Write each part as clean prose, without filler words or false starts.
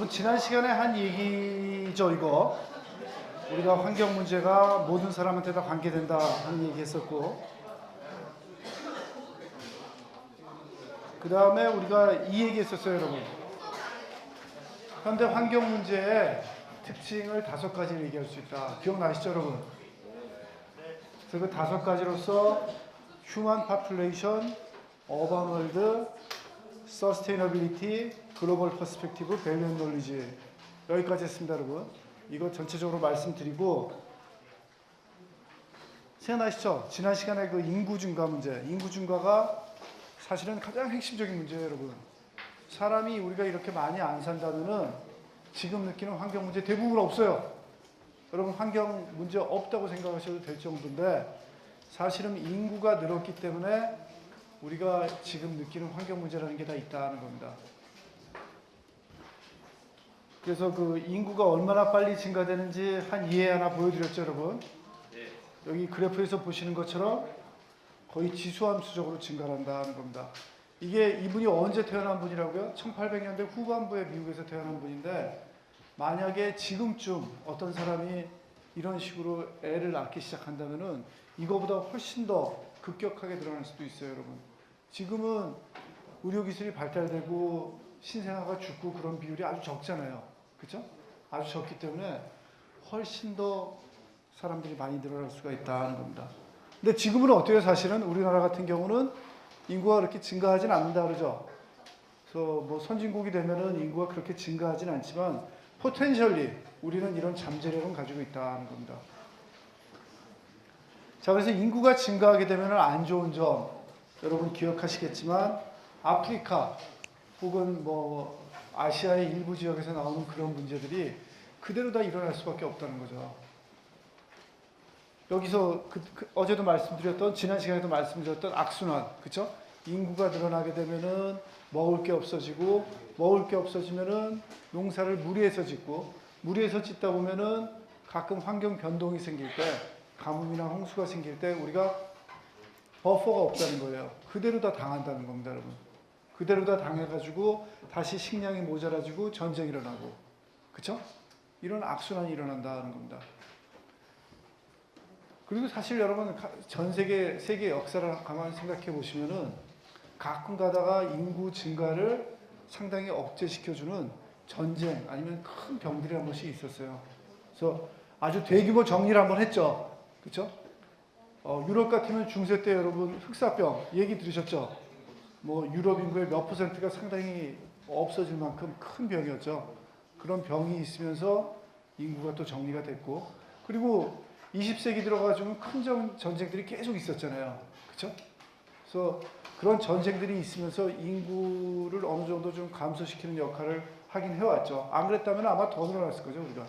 여러분 지난 시간에 한 얘기죠 이거. 우리가 환경 문제가 모든 사람한테 다 관계된다 하는 얘기 했었고, 그 다음에 우리가 이 얘기 했었어요 여러분. 현대 환경 문제의 특징을 5가지를 얘기할 수 있다. 기억나시죠 여러분? 그래서 그 5가지로서 휴먼 파퓰레이션, 어반 월드, 서스테이너빌리티, 글로벌 퍼스펙티브, 밸류 앤 놀리지, 여기까지 했습니다 여러분. 이거 전체적으로 말씀드리고, 생각나시죠? 지난 시간에 그 인구 증가 문제, 인구 증가가 사실은 가장 핵심적인 문제예요 여러분. 사람이 우리가 이렇게 많이 안 산다면은 지금 느끼는 환경 문제 대부분 없어요. 여러분 환경 문제 없다고 생각하셔도 될 정도인데, 사실은 인구가 늘었기 때문에 우리가 지금 느끼는 환경 문제라는 게 다 있다는 겁니다. 그래서 그 인구가 얼마나 빨리 증가되는지 한 예 하나 보여드렸죠 여러분. 여기 그래프에서 보시는 것처럼 거의 지수함수적으로 증가한다는 겁니다. 이게 이분이 언제 태어난 분이라고요? 1800년대 후반부에 미국에서 태어난 분인데, 만약에 지금쯤 어떤 사람이 이런 식으로 애를 낳기 시작한다면은 이거보다 훨씬 더 급격하게 늘어날 수도 있어요 여러분. 지금은 의료기술이 발달되고 신생아가 죽고 그런 비율이 아주 적잖아요. 그렇죠? 아주 적기 때문에 훨씬 더 사람들이 많이 늘어날 수가 있다는 겁니다. 근데 지금은 어때요? 사실은 우리나라 같은 경우는 인구가 그렇게 증가하진 않는다 그러죠. 그래서 뭐 선진국이 되면은 인구가 그렇게 증가하진 않지만 포텐셜리 우리는 이런 잠재력은 가지고 있다는 겁니다. 자, 그래서 인구가 증가하게 되면 안 좋은 점 여러분 기억하시겠지만, 아프리카 혹은 뭐 아시아의 일부 지역에서 나오는 그런 문제들이 그대로 다 일어날 수밖에 없다는 거죠. 여기서 어제도 말씀드렸던, 지난 시간에도 말씀드렸던 악순환, 그렇죠? 인구가 늘어나게 되면은 먹을 게 없어지고, 먹을 게 없어지면은 농사를 무리해서 짓고, 무리해서 짓다 보면은 가끔 환경 변동이 생길 때, 가뭄이나 홍수가 생길 때 우리가 버퍼가 없다는 거예요. 그대로 다 당한다는 겁니다 여러분. 그대로 다 당해가지고 다시 식량이 모자라지고 전쟁이 일어나고, 그쵸? 이런 악순환이 일어난다는 겁니다. 그리고 사실 여러분 전 세계 역사를 가만히 생각해 보시면은 가끔 가다가 인구 증가를 상당히 억제시켜주는 전쟁 아니면 큰 병들이 한 번씩 있었어요. 그래서 아주 대규모 정리를 한번 했죠. 그렇죠? 유럽 같으면 중세 때 여러분 흑사병 얘기 들으셨죠? 뭐 유럽 인구의 몇 %가 상당히 없어질 만큼 큰 병이었죠. 그런 병이 있으면서 인구가 또 정리가 됐고, 그리고 20세기 들어가지고 큰 전쟁들이 계속 있었잖아요. 그렇죠? 그래서 그런 전쟁들이 있으면서 인구를 어느 정도 좀 감소시키는 역할을 하긴 해왔죠. 안 그랬다면 아마 더 늘어났을 거죠 우리가.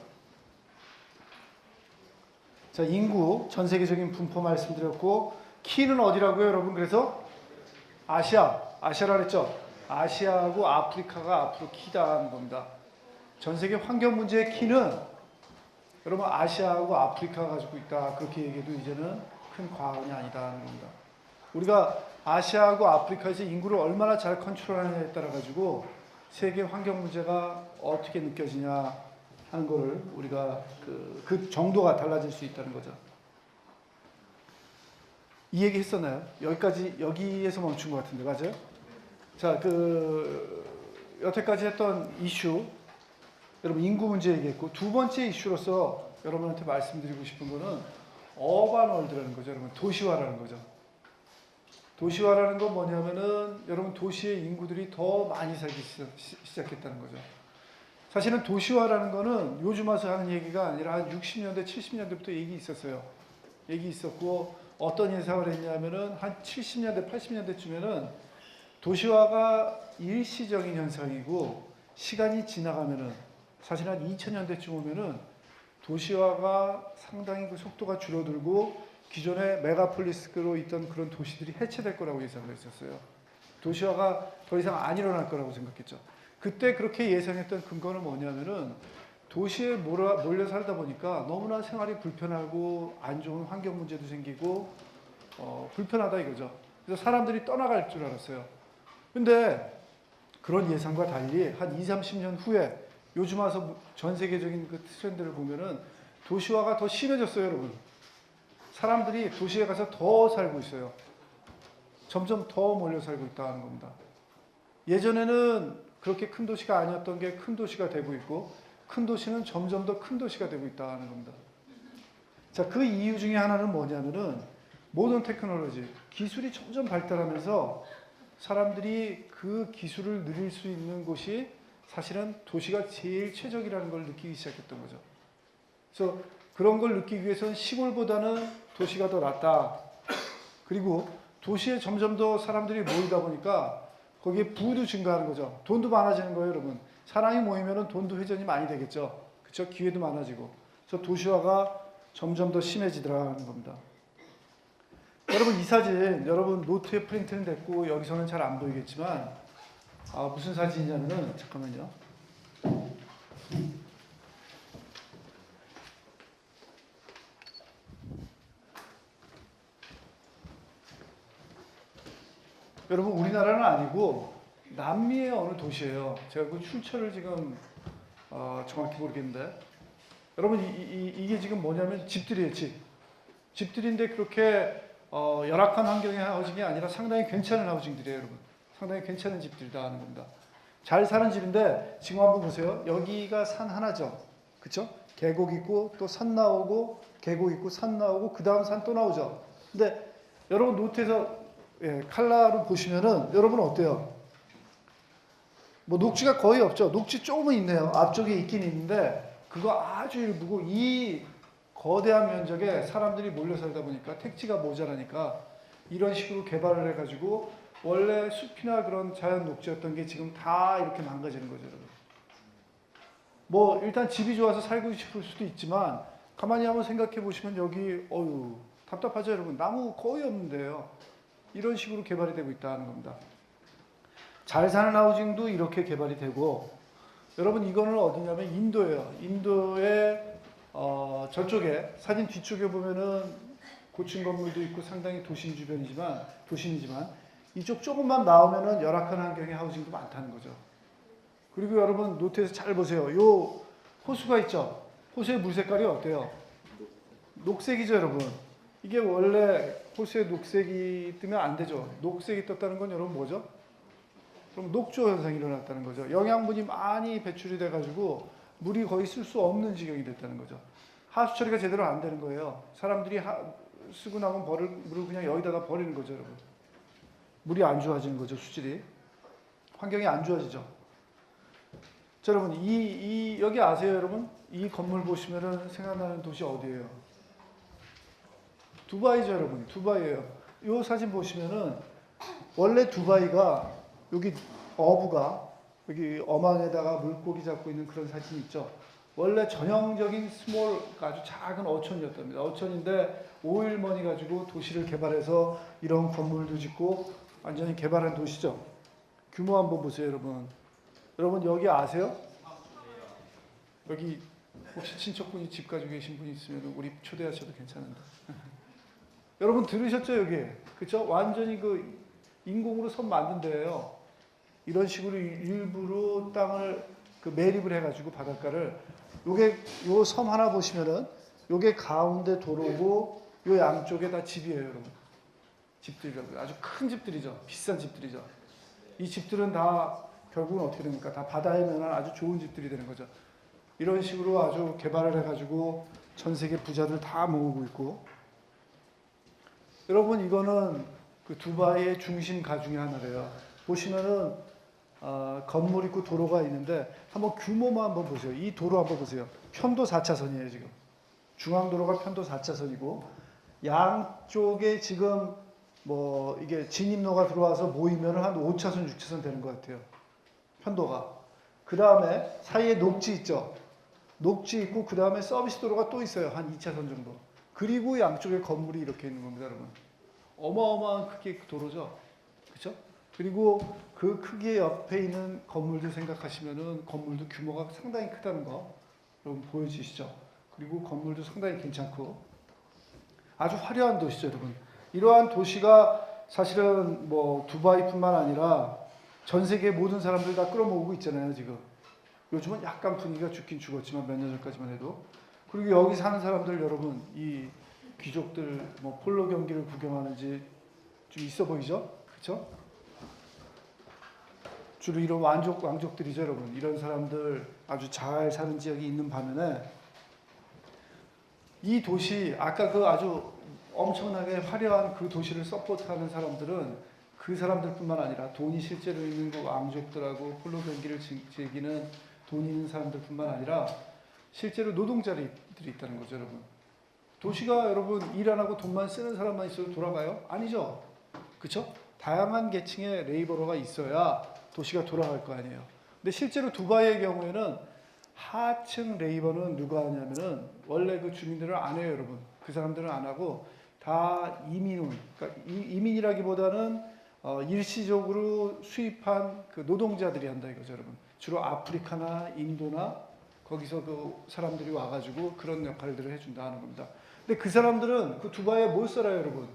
자, 인구 전 세계적인 분포 말씀드렸고, 키는 어디라고요 여러분? 그래서 아시아라 그랬죠? 아시아하고 아프리카가 앞으로 키다는 겁니다. 전 세계 환경 문제의 키는 여러분 아시아하고 아프리카가 가지고 있다, 그렇게 얘기해도 이제는 큰 과언이 아니다는 겁니다. 우리가 아시아하고 아프리카에서 인구를 얼마나 잘 컨트롤하느냐에 따라 가지고 세계 환경 문제가 어떻게 느껴지냐 하는 거를 우리가 그 정도가 달라질 수 있다는 거죠. 이 얘기 했었나요? 여기에서 멈춘 것 같은데, 맞아요? 자, 여태까지 했던 이슈, 여러분 인구 문제 얘기했고, 두 번째 이슈로서 여러분한테 말씀드리고 싶은 거는 어반 월드라는 거죠. 여러분 도시화라는 거죠. 도시화라는 건 뭐냐면은 여러분 도시의 인구들이 더 많이 살기 시작했다는 거죠. 사실은 도시화라는 거는 요즘 와서 하는 얘기가 아니라 한 60년대, 70년대부터 얘기 있었고, 어떤 예상을 했냐면은 한 70년대, 80년대쯤에는 도시화가 일시적인 현상이고, 시간이 지나가면은 사실 한 2000년대쯤 오면은 도시화가 상당히 그 속도가 줄어들고 기존의 메가폴리스로 있던 그런 도시들이 해체될 거라고 예상을 했었어요. 도시화가 더 이상 안 일어날 거라고 생각했죠. 그때 그렇게 예상했던 근거는 뭐냐면은 도시에 몰려 살다 보니까 너무나 생활이 불편하고 안 좋은 환경 문제도 생기고 불편하다 이거죠. 그래서 사람들이 떠나갈 줄 알았어요. 근데 그런 예상과 달리 한 20, 30년 후에 요즘 와서 전 세계적인 그 트렌드를 보면은 도시화가 더 심해졌어요, 여러분. 사람들이 도시에 가서 더 살고 있어요. 점점 더 몰려 살고 있다는 겁니다. 예전에는 그렇게 큰 도시가 아니었던 게 큰 도시가 되고 있고, 큰 도시는 점점 더 큰 도시가 되고 있다는 겁니다. 자, 그 이유 중에 하나는 뭐냐면은 모던 테크놀로지, 기술이 점점 발달하면서 사람들이 그 기술을 누릴 수 있는 곳이 사실은 도시가 제일 최적이라는 걸 느끼기 시작했던 거죠. 그래서 그런 걸 느끼기 위해서는 시골보다는 도시가 더 낫다. 그리고 도시에 점점 더 사람들이 모이다 보니까 거기에 부도 증가하는 거죠. 돈도 많아지는 거예요, 여러분. 사람이 모이면 돈도 회전이 많이 되겠죠. 그렇죠? 기회도 많아지고. 그래서 도시화가 점점 더 심해지더라는 겁니다. 여러분, 이 사진, 여러분 노트에 프린트는 됐고 여기서는 잘 안 보이겠지만 무슨 사진이냐면은, 잠깐만요. 여러분, 우리나라는 아니고 남미의 어느 도시예요. 제가 그 출처를 지금 정확히 모르겠는데, 여러분 이게 지금 뭐냐면 집들이에요. 집들인데 그렇게 열악한 환경의 하우징이 아니라 상당히 괜찮은 하우징들이에요, 여러분. 상당히 괜찮은 집들이다 하는 겁니다. 잘 사는 집인데 지금 한번 보세요. 여기가 산 하나죠, 그렇죠? 계곡 있고 또 산 나오고 계곡 있고 산 나오고 그 다음 산 또 나오죠. 근데 여러분 노트에서 칼라로 보시면은 여러분 어때요? 뭐 녹지가 거의 없죠. 녹지 조금은 있네요. 앞쪽에 있긴 있는데 그거 아주 일부고, 이 거대한 면적에 사람들이 몰려 살다 보니까 택지가 모자라니까 이런 식으로 개발을 해가지고 원래 숲이나 그런 자연 녹지였던 게 지금 다 이렇게 망가지는 거죠, 여러분. 뭐 일단 집이 좋아서 살고 싶을 수도 있지만 가만히 한번 생각해 보시면 여기 답답하죠, 여러분. 나무 거의 없는데요. 이런 식으로 개발이 되고 있다는 겁니다. 잘 사는 하우징도 이렇게 개발이 되고, 여러분 이거는 어디냐면 인도예요. 인도의 저쪽에 사진 뒤쪽에 보면은 고층 건물도 있고 상당히 도심이지만 이쪽 조금만 나오면은 열악한 환경의 하우징도 많다는 거죠. 그리고 여러분 노트에서 잘 보세요. 요 호수가 있죠. 호수의 물 색깔이 어때요? 녹색이죠, 여러분. 이게 원래 호수에 녹색이 뜨면 안 되죠. 녹색이 떴다는 건 여러분 뭐죠? 그럼 녹조 현상이 일어났다는 거죠. 영양분이 많이 배출이 돼가지고 물이 거의 쓸 수 없는 지경이 됐다는 거죠. 하수 처리가 제대로 안 되는 거예요. 사람들이 쓰고 나면 물을 그냥 여기다가 버리는 거죠, 여러분. 물이 안 좋아지는 거죠, 수질이. 환경이 안 좋아지죠. 자, 여러분 여기 아세요, 여러분? 이 건물 보시면은 생각나는 도시 어디예요? 두바이죠, 여러분. 두바이예요. 이 사진 보시면은 원래 두바이가 여기 어부가 여기 어망에다가 물고기 잡고 있는 그런 사진이 있죠. 원래 전형적인 아주 작은 어촌이었답니다. 어촌인데 오일머니 가지고 도시를 개발해서 이런 건물도 짓고 완전히 개발한 도시죠. 규모 한번 보세요, 여러분. 여러분 여기 아세요? 여기 혹시 친척분이 집 가지고 계신 분이 있으면 우리 초대하셔도 괜찮은데. 여러분 들으셨죠, 여기? 그렇죠? 완전히 그 인공으로 섬 만든 데예요. 이런 식으로 일부러 땅을 매립을 해가지고 바닷가를, 요 섬 하나 보시면은 요게 가운데 도로고 요 양쪽에 다 집이에요, 여러분. 집들이라고요. 아주 큰 집들이죠. 비싼 집들이죠. 이 집들은 다 결국은 어떻게 됩니까? 다 바다에 면한 아주 좋은 집들이 되는 거죠. 이런 식으로 아주 개발을 해가지고 전 세계 부자들 다 모으고 있고, 여러분 이거는 그 두바이의 중심 가 중에 하나래요. 보시면은 건물 있고 도로가 있는데 한번 규모만 한번 보세요. 이 도로 한번 보세요. 편도 4차선이에요, 지금. 중앙도로가 편도 4차선이고 양쪽에 지금 뭐 이게 진입로가 들어와서 모이면 한 5차선, 6차선 되는 것 같아요. 편도가. 그 다음에 사이에 녹지 있죠. 녹지 있고 그 다음에 서비스 도로가 또 있어요. 한 2차선 정도. 그리고 양쪽에 건물이 이렇게 있는 겁니다, 여러분. 어마어마한 크기의 도로죠. 그렇죠? 그리고 그 크기 옆에 있는 건물들 생각하시면은 건물도 규모가 상당히 크다는 거 여러분 보여지시죠? 그리고 건물도 상당히 괜찮고 아주 화려한 도시죠, 여러분. 이러한 도시가 사실은 뭐 두바이뿐만 아니라 전 세계 모든 사람들 다 끌어모으고 있잖아요, 지금. 요즘은 약간 분위기가 죽긴 죽었지만 몇 년 전까지만 해도. 그리고 여기 사는 사람들 여러분, 이 귀족들 뭐 폴로 경기를 구경하는지 좀 있어 보이죠? 그렇죠? 주로 이런 왕족들이죠, 여러분. 이런 사람들 아주 잘 사는 지역이 있는 반면에 이 도시, 아까 그 아주 엄청나게 화려한 그 도시를 서포트하는 사람들은 그 사람들뿐만 아니라 돈이 실제로 있는 그 왕족들하고 폴로 경기를 즐기는 돈 있는 사람들뿐만 아니라 실제로 노동자들이 있다는 거죠, 여러분. 도시가 여러분 일 안 하고 돈만 쓰는 사람만 있어도 돌아가요? 아니죠. 그렇죠? 다양한 계층의 레이버러가 있어야 도시가 돌아갈 거 아니에요. 근데 실제로 두바이의 경우에는 하층 레이버는 누가 하냐면은 원래 그 주민들은 안 해요, 여러분. 그 사람들은 안 하고 다 이민운, 그러니까 이민이라기보다는 일시적으로 수입한 그 노동자들이 한다 이거죠, 여러분. 주로 아프리카나 인도나 거기서 그 사람들이 와가지고 그런 역할들을 해준다 하는 겁니다. 근데 그 사람들은 그 두바이에 뭘 살아요, 여러분?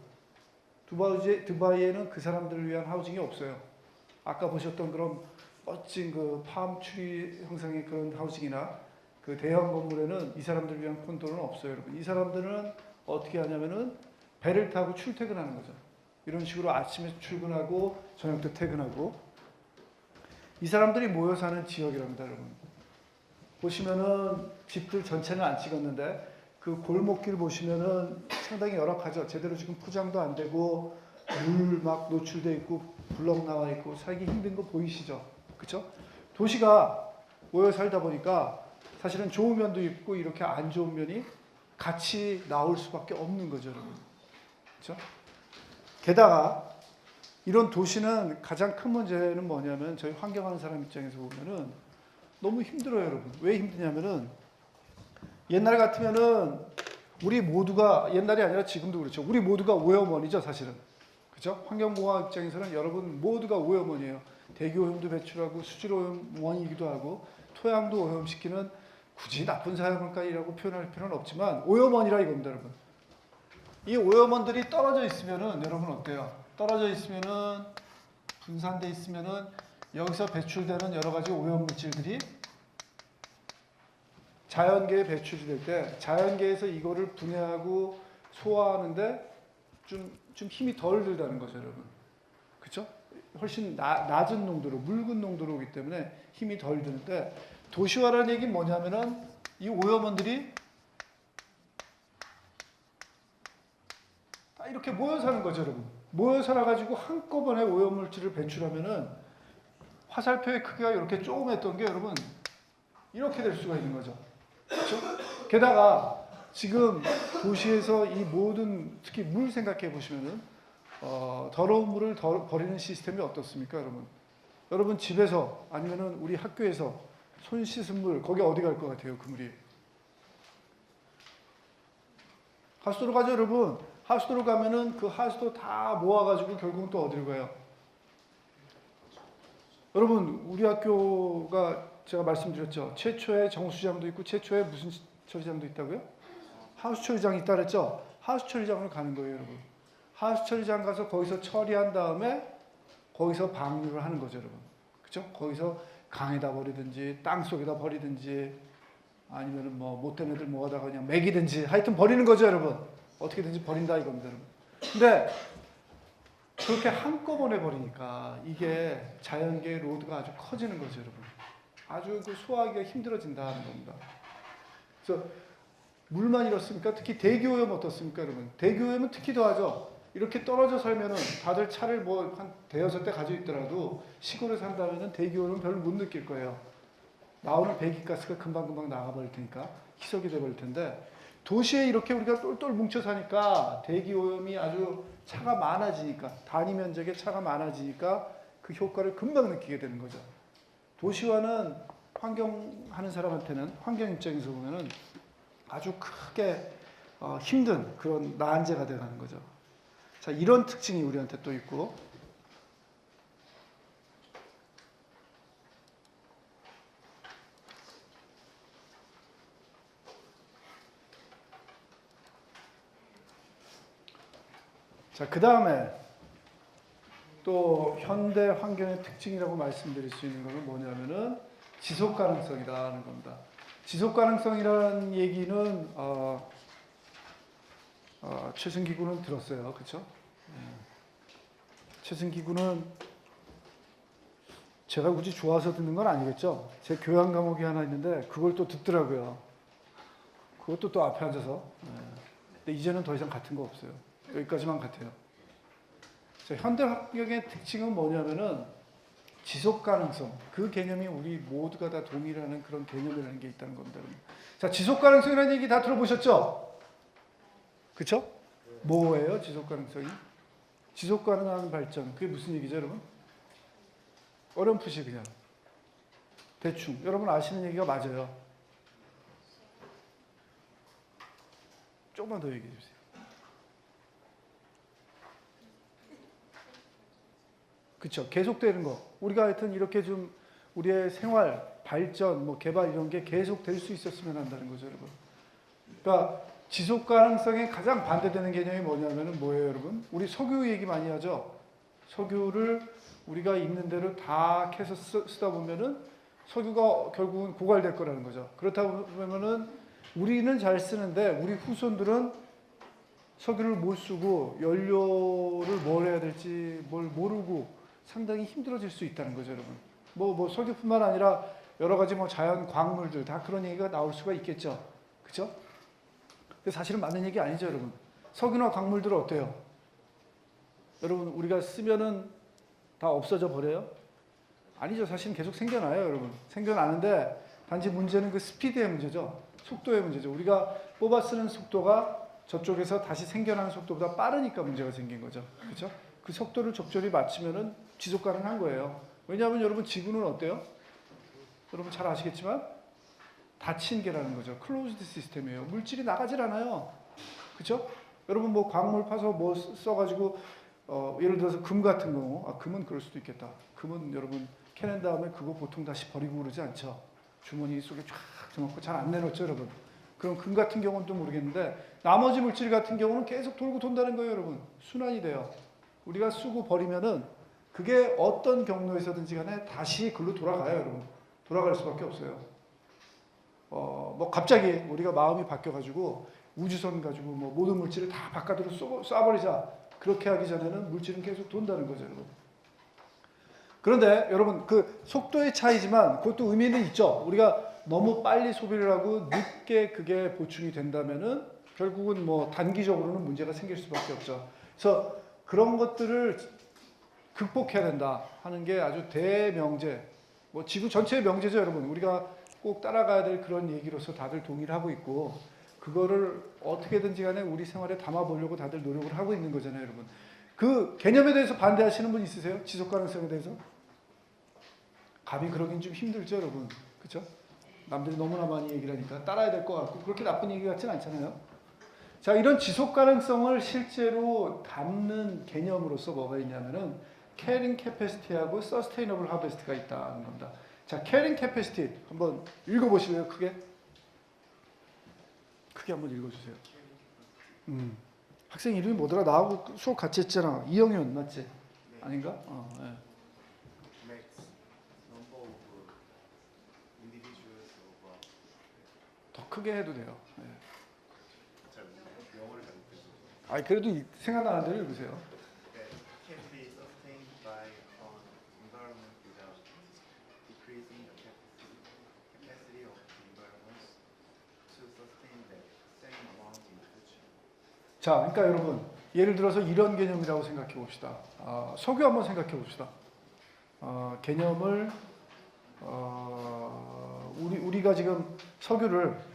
두바이에는 그 사람들을 위한 하우징이 없어요. 아까 보셨던 그런 멋진 그 팜트리 형상의 그런 하우징이나 그 대형 건물에는 이 사람들을 위한 콘도는 없어요, 여러분. 이 사람들은 어떻게 하냐면은 배를 타고 출퇴근하는 거죠. 이런 식으로 아침에 출근하고 저녁 때 퇴근하고 이 사람들이 모여 사는 지역이랍니다, 여러분. 보시면은 집들 전체는 안 찍었는데 그 골목길 보시면은 상당히 열악하죠. 제대로 지금 포장도 안 되고 물 막 노출돼 있고 블럭 나와 있고 살기 힘든 거 보이시죠? 그렇죠? 도시가 모여 살다 보니까 사실은 좋은 면도 있고 이렇게 안 좋은 면이 같이 나올 수밖에 없는 거죠, 여러분. 그렇죠? 게다가 이런 도시는 가장 큰 문제는 뭐냐면 저희 환경하는 사람 입장에서 보면은 너무 힘들어요, 여러분. 왜 힘드냐면은 옛날 같으면은 우리 모두가 옛날이 아니라 지금도 그렇죠. 우리 모두가 오염원이죠, 사실은. 그렇죠? 환경공학 입장에서는 여러분 모두가 오염원이에요. 대기오염도 배출하고 수질오염원이기도 하고 토양도 오염시키는 굳이 나쁜 사람일까이라고 표현할 필요는 없지만 오염원이라 이겁니다, 여러분. 이 오염원들이 떨어져 있으면은 여러분 어때요? 떨어져 있으면은 분산돼 있으면은 여기서 배출되는 여러 가지 오염 물질들이 자연계에 배출이 될 때 자연계에서 이거를 분해하고 소화하는데 좀 힘이 덜 들다는 거죠, 여러분. 그렇죠? 훨씬 낮은 농도로, 묽은 농도로 오기 때문에 힘이 덜 드는데 도시화라는 얘기는 뭐냐면은 이 오염원들이 다 이렇게 모여 사는 거죠, 여러분. 모여 살아가지고 한꺼번에 오염물질을 배출하면은 화살표의 크기가 이렇게 조그맸던 게 여러분 이렇게 될 수가 있는 거죠. 그렇죠? 게다가 지금 도시에서 이 모든 특히 물 생각해 보시면은 더러운 물을 버리는 시스템이 어떻습니까, 여러분? 여러분 집에서 아니면은 우리 학교에서 손 씻은 물 거기 어디 갈 것 같아요, 그 물이? 하수도로 가죠, 여러분. 하수도로 가면은 그 하수도 다 모아가지고 결국은 또 어디로 가요? 여러분 우리 학교가 제가 말씀드렸죠. 최초의 정수장도 있고 최초의 무슨 처리장도 있다고요? 하수 처리장이 있다 그랬죠. 하수 처리장으로 가는 거예요, 여러분. 하수 처리장 가서 거기서 처리한 다음에 거기서 방류를 하는 거죠, 여러분. 그렇죠? 거기서 강에다 버리든지 땅 속에다 버리든지 아니면은 뭐 못된 애들 모아다가 그냥 먹이든지 하여튼 버리는 거죠, 여러분. 어떻게든지 버린다 이겁니다, 여러분. 근데 그렇게 한꺼번에 버리니까 이게 자연계의 로드가 아주 커지는 거죠, 여러분. 아주 그 소화하기가 힘들어진다는 겁니다. 그래서 물만 이렇습니까? 특히 대기오염 어떻습니까, 여러분? 대기오염은 특히 더하죠. 이렇게 떨어져 살면은 다들 차를 뭐 한 대여섯 대 가지고 있더라도 시골에 산다면은 대기오염은 별로 못 느낄 거예요. 나오는 배기가스가 금방금방 나가버릴 테니까 희석이 돼버릴 텐데 도시에 이렇게 우리가 똘똘 뭉쳐 사니까 대기오염이 아주 차가 많아지니까 단위 면적의 차가 많아지니까 그 효과를 금방 느끼게 되는 거죠. 도시화는 환경하는 사람한테는 환경 입장에서 보면은 아주 크게 힘든 그런 난제가 되는 거죠. 자, 이런 특징이 우리한테 또 있고 자, 그 다음에 또 현대 환경의 특징이라고 말씀드릴 수 있는 것은 뭐냐면은 지속 가능성이라는 겁니다. 지속 가능성이라는 얘기는 최승기군은 들었어요, 그렇죠? 최승기군은 제가 굳이 좋아서 듣는 건 아니겠죠? 제 교양 과목이 하나 있는데 그걸 또 듣더라고요. 그것도 또 앞에 앉아서. 근데 이제는 더 이상 같은 거 없어요. 여기까지만 같아요. 현대학력의 특징은 뭐냐면은 지속 가능성, 그 개념이 우리 모두가 다 동일하는 그런 개념이라는 게 있다는 겁니다. 자, 지속 가능성이라는 얘기 다 들어보셨죠? 그쵸? 뭐예요, 지속 가능성이? 지속 가능한 발전, 그게 무슨 얘기죠, 여러분? 어렴풋이 그냥 대충 여러분 아시는 얘기가 맞아요. 조금만 더 얘기해 주세요. 그렇죠. 계속되는 거. 우리가 하여튼 이렇게 좀 우리의 생활, 발전, 뭐 개발 이런 게 계속될 수 있었으면 한다는 거죠, 여러분. 그러니까 지속 가능성에 가장 반대되는 개념이 뭐냐면은 뭐예요, 여러분? 우리 석유 얘기 많이 하죠. 석유를 우리가 있는 대로 다 캐서 쓰다 보면은 석유가 결국은 고갈될 거라는 거죠. 그렇다 보면은 우리는 잘 쓰는데 우리 후손들은 석유를 못 쓰고 연료를 뭘 해야 될지 뭘 모르고 상당히 힘들어질 수 있다는 거죠, 여러분. 뭐 석유뿐만 아니라 여러 가지 뭐 자연 광물들 다 그런 얘기가 나올 수가 있겠죠. 그렇죠? 근데 사실은 맞는 얘기 아니죠, 여러분. 석유나 광물들은 어때요? 여러분 우리가 쓰면은 다 없어져 버려요? 아니죠. 사실은 계속 생겨나요, 여러분. 생겨나는데 단지 문제는 그 스피드의 문제죠. 속도의 문제죠. 우리가 뽑아 쓰는 속도가 저쪽에서 다시 생겨나는 속도보다 빠르니까 문제가 생긴 거죠. 그렇죠? 그 속도를 적절히 맞추면은 지속 가능한 거예요. 왜냐하면 여러분 지구는 어때요? 여러분 잘 아시겠지만 닫힌 게라는 거죠. 클로즈드 시스템이에요. 물질이 나가질 않아요. 그렇죠? 여러분 뭐 광물 파서 뭐 써가지고 예를 들어서 금 같은 경우, 금은 그럴 수도 있겠다. 금은 여러분 캐낸 다음에 그거 보통 다시 버리고 그러지 않죠. 주머니 속에 쫙 넣고 잘 안 내놓죠, 여러분. 그럼 금 같은 경우는 또 모르겠는데 나머지 물질 같은 경우는 계속 돌고 돈다는 거예요, 여러분. 순환이 돼요. 우리가 쓰고 버리면은 그게 어떤 경로에서든지 간에 다시 글로 돌아가요, 여러분. 돌아갈 수밖에 없어요. 뭐 갑자기 우리가 마음이 바뀌어가지고 우주선 가지고 뭐 모든 물질을 다 바깥으로 쏴버리자. 그렇게 하기 전에는 물질은 계속 돈다는 거죠, 여러분. 그런데 여러분 그 속도의 차이지만 그것도 의미는 있죠. 우리가 너무 빨리 소비를 하고 늦게 그게 보충이 된다면은 결국은 뭐 단기적으로는 문제가 생길 수밖에 없죠. 그래서 그런 것들을 극복해야 된다 하는 게 아주 대명제, 뭐 지구 전체의 명제죠, 여러분. 우리가 꼭 따라가야 될 그런 얘기로서 다들 동의를 하고 있고 그거를 어떻게든지 간에 우리 생활에 담아보려고 다들 노력을 하고 있는 거잖아요, 여러분. 그 개념에 대해서 반대하시는 분 있으세요? 지속 가능성에 대해서? 감히 그러긴 좀 힘들죠, 여러분. 그렇죠? 남들이 너무나 많이 얘기를 하니까 따라야 될 것 같고 그렇게 나쁜 얘기 같지는 않잖아요. 자, 이런 지속 가능성을 실제로 담는 개념으로서 뭐가 있냐면은 캐링 캐패시티하고 서스테이너블 하베스트가 있다는 겁니다. 자, 캐링 캐패시티 한번 읽어보실래요? 크게 한번 읽어주세요. 학생 이름이 뭐더라? 나하고 수업 같이 했잖아. 이영윤 맞지? 네. 아닌가? 네. 더 크게 해도 돼요. 네. 영어를 잘 못해서. 그래도 생각나는 대로 읽으세요. Can be sustained by an environment without decreasing the capacity of the environment to sustain that same amount in the future. 자, 그러니까 여러분 예를 들어서 이런 개념이라고 생각해 봅시다. 석유 한번 생각해 봅시다. 개념을 우리가 지금 석유를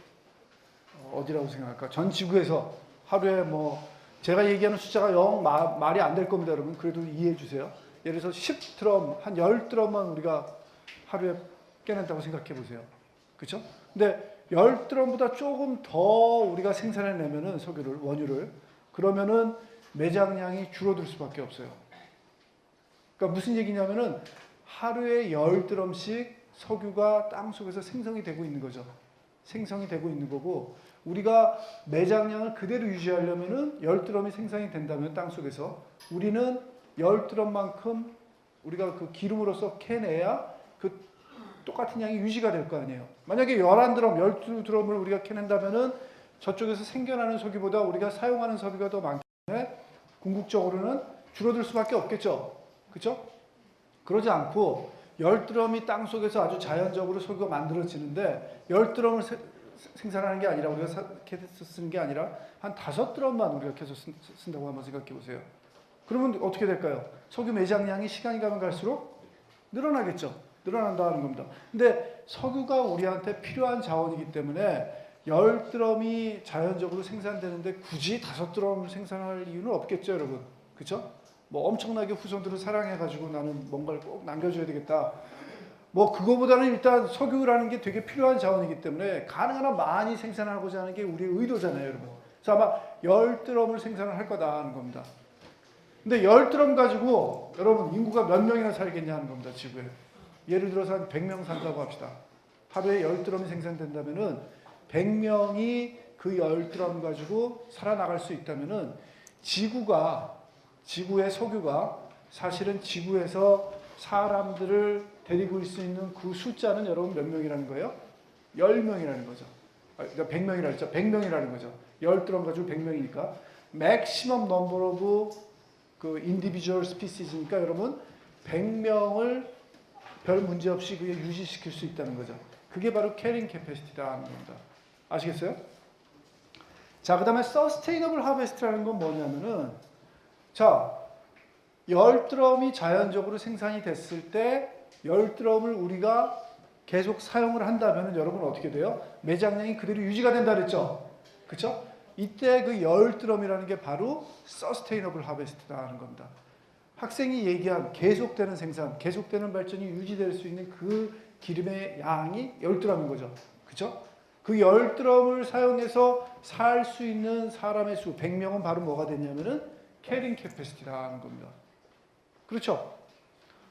어디라고 생각할까? 전 지구에서 하루에 뭐 제가 얘기하는 숫자가 영 말이 안 될 겁니다, 여러분. 그래도 이해해 주세요. 예를 들어서 10드럼, 한 10드럼만 우리가 하루에 깨낸다고 생각해 보세요. 그렇죠? 근데 10드럼보다 조금 더 우리가 생산해내면은 석유를, 원유를, 그러면은 매장량이 줄어들 수밖에 없어요. 그러니까 무슨 얘기냐면은 하루에 10드럼씩 석유가 땅 속에서 생성이 되고 있는 거죠. 생성이 되고 있는 거고, 우리가 매장량을 그대로 유지하려면은 10드럼이 생성이 된다면 땅 속에서 우리는 10드럼만큼 우리가 그 기름으로서 캐내야 그 똑같은 양이 유지가 될 거 아니에요. 만약에 11드럼, 12드럼을 우리가 캐낸다면은 저쪽에서 생겨나는 석유보다 우리가 사용하는 석유가 더 많기 때문에 궁극적으로는 줄어들 수밖에 없겠죠. 그렇죠? 그러지 않고 10드럼이 땅속에서 아주 자연적으로 석유가 만들어지는데 10드럼을 생산하는 게 아니라 우리가 계속 쓰는 게 아니라 한 5드럼만 우리가 계속 쓴다고 한번 생각해 보세요. 그러면 어떻게 될까요? 석유 매장량이 시간이 가면 갈수록 늘어나겠죠. 늘어난다는 겁니다. 근데 석유가 우리한테 필요한 자원이기 때문에 10드럼이 자연적으로 생산되는데 굳이 5드럼 생산할 이유는 없겠죠, 여러분. 그렇죠? 뭐 엄청나게 후손들을 사랑해가지고 나는 뭔가를 꼭 남겨줘야 되겠다. 뭐 그거보다는 일단 석유라는 게 되게 필요한 자원이기 때문에 가능한 한 많이 생산하고자 하는 게 우리의 의도잖아요, 여러분. 그래서 아마 10드럼을 생산을 할 거다 하는 겁니다. 근데 10드럼 가지고 여러분 인구가 몇 명이나 살겠냐 하는 겁니다, 지구에. 예를 들어서 한 100명 산다고 합시다. 하루에 10드럼이 생산된다면은 100명이 그 10드럼 가지고 살아나갈 수 있다면은 지구의 석유가 사실은 지구에서 사람들을 데리고 올 수 있는 그 숫자는 여러분 몇 명이라는 거예요? 10명이라는 거죠. 100명이라 했죠. 100명이라는 거죠. 10드럼 가지고 100명이니까 maximum number of 그 individual species니까 여러분 100명을 별 문제 없이 그게 유지시킬 수 있다는 거죠. 그게 바로 carrying capacity다 하는 겁니다. 아시겠어요? 자, 그 다음에 sustainable harvest라는 건 뭐냐면은 자, 10드럼이 자연적으로 생산이 됐을 때 10드럼을 우리가 계속 사용을 한다면 여러분 어떻게 돼요? 매장량이 그대로 유지가 된다 그랬죠? 그렇죠? 이때 그 10드럼이라는 게 바로 sustainable harvest다 하는 겁니다. 학생이 얘기한 계속되는 생산, 계속되는 발전이 유지될 수 있는 그 기름의 양이 10드럼인 거죠. 그렇죠? 그 10드럼을 사용해서 살 수 있는 사람의 수, 100명은 바로 뭐가 됐냐면은 carrying capacity라는 겁니다. 그렇죠?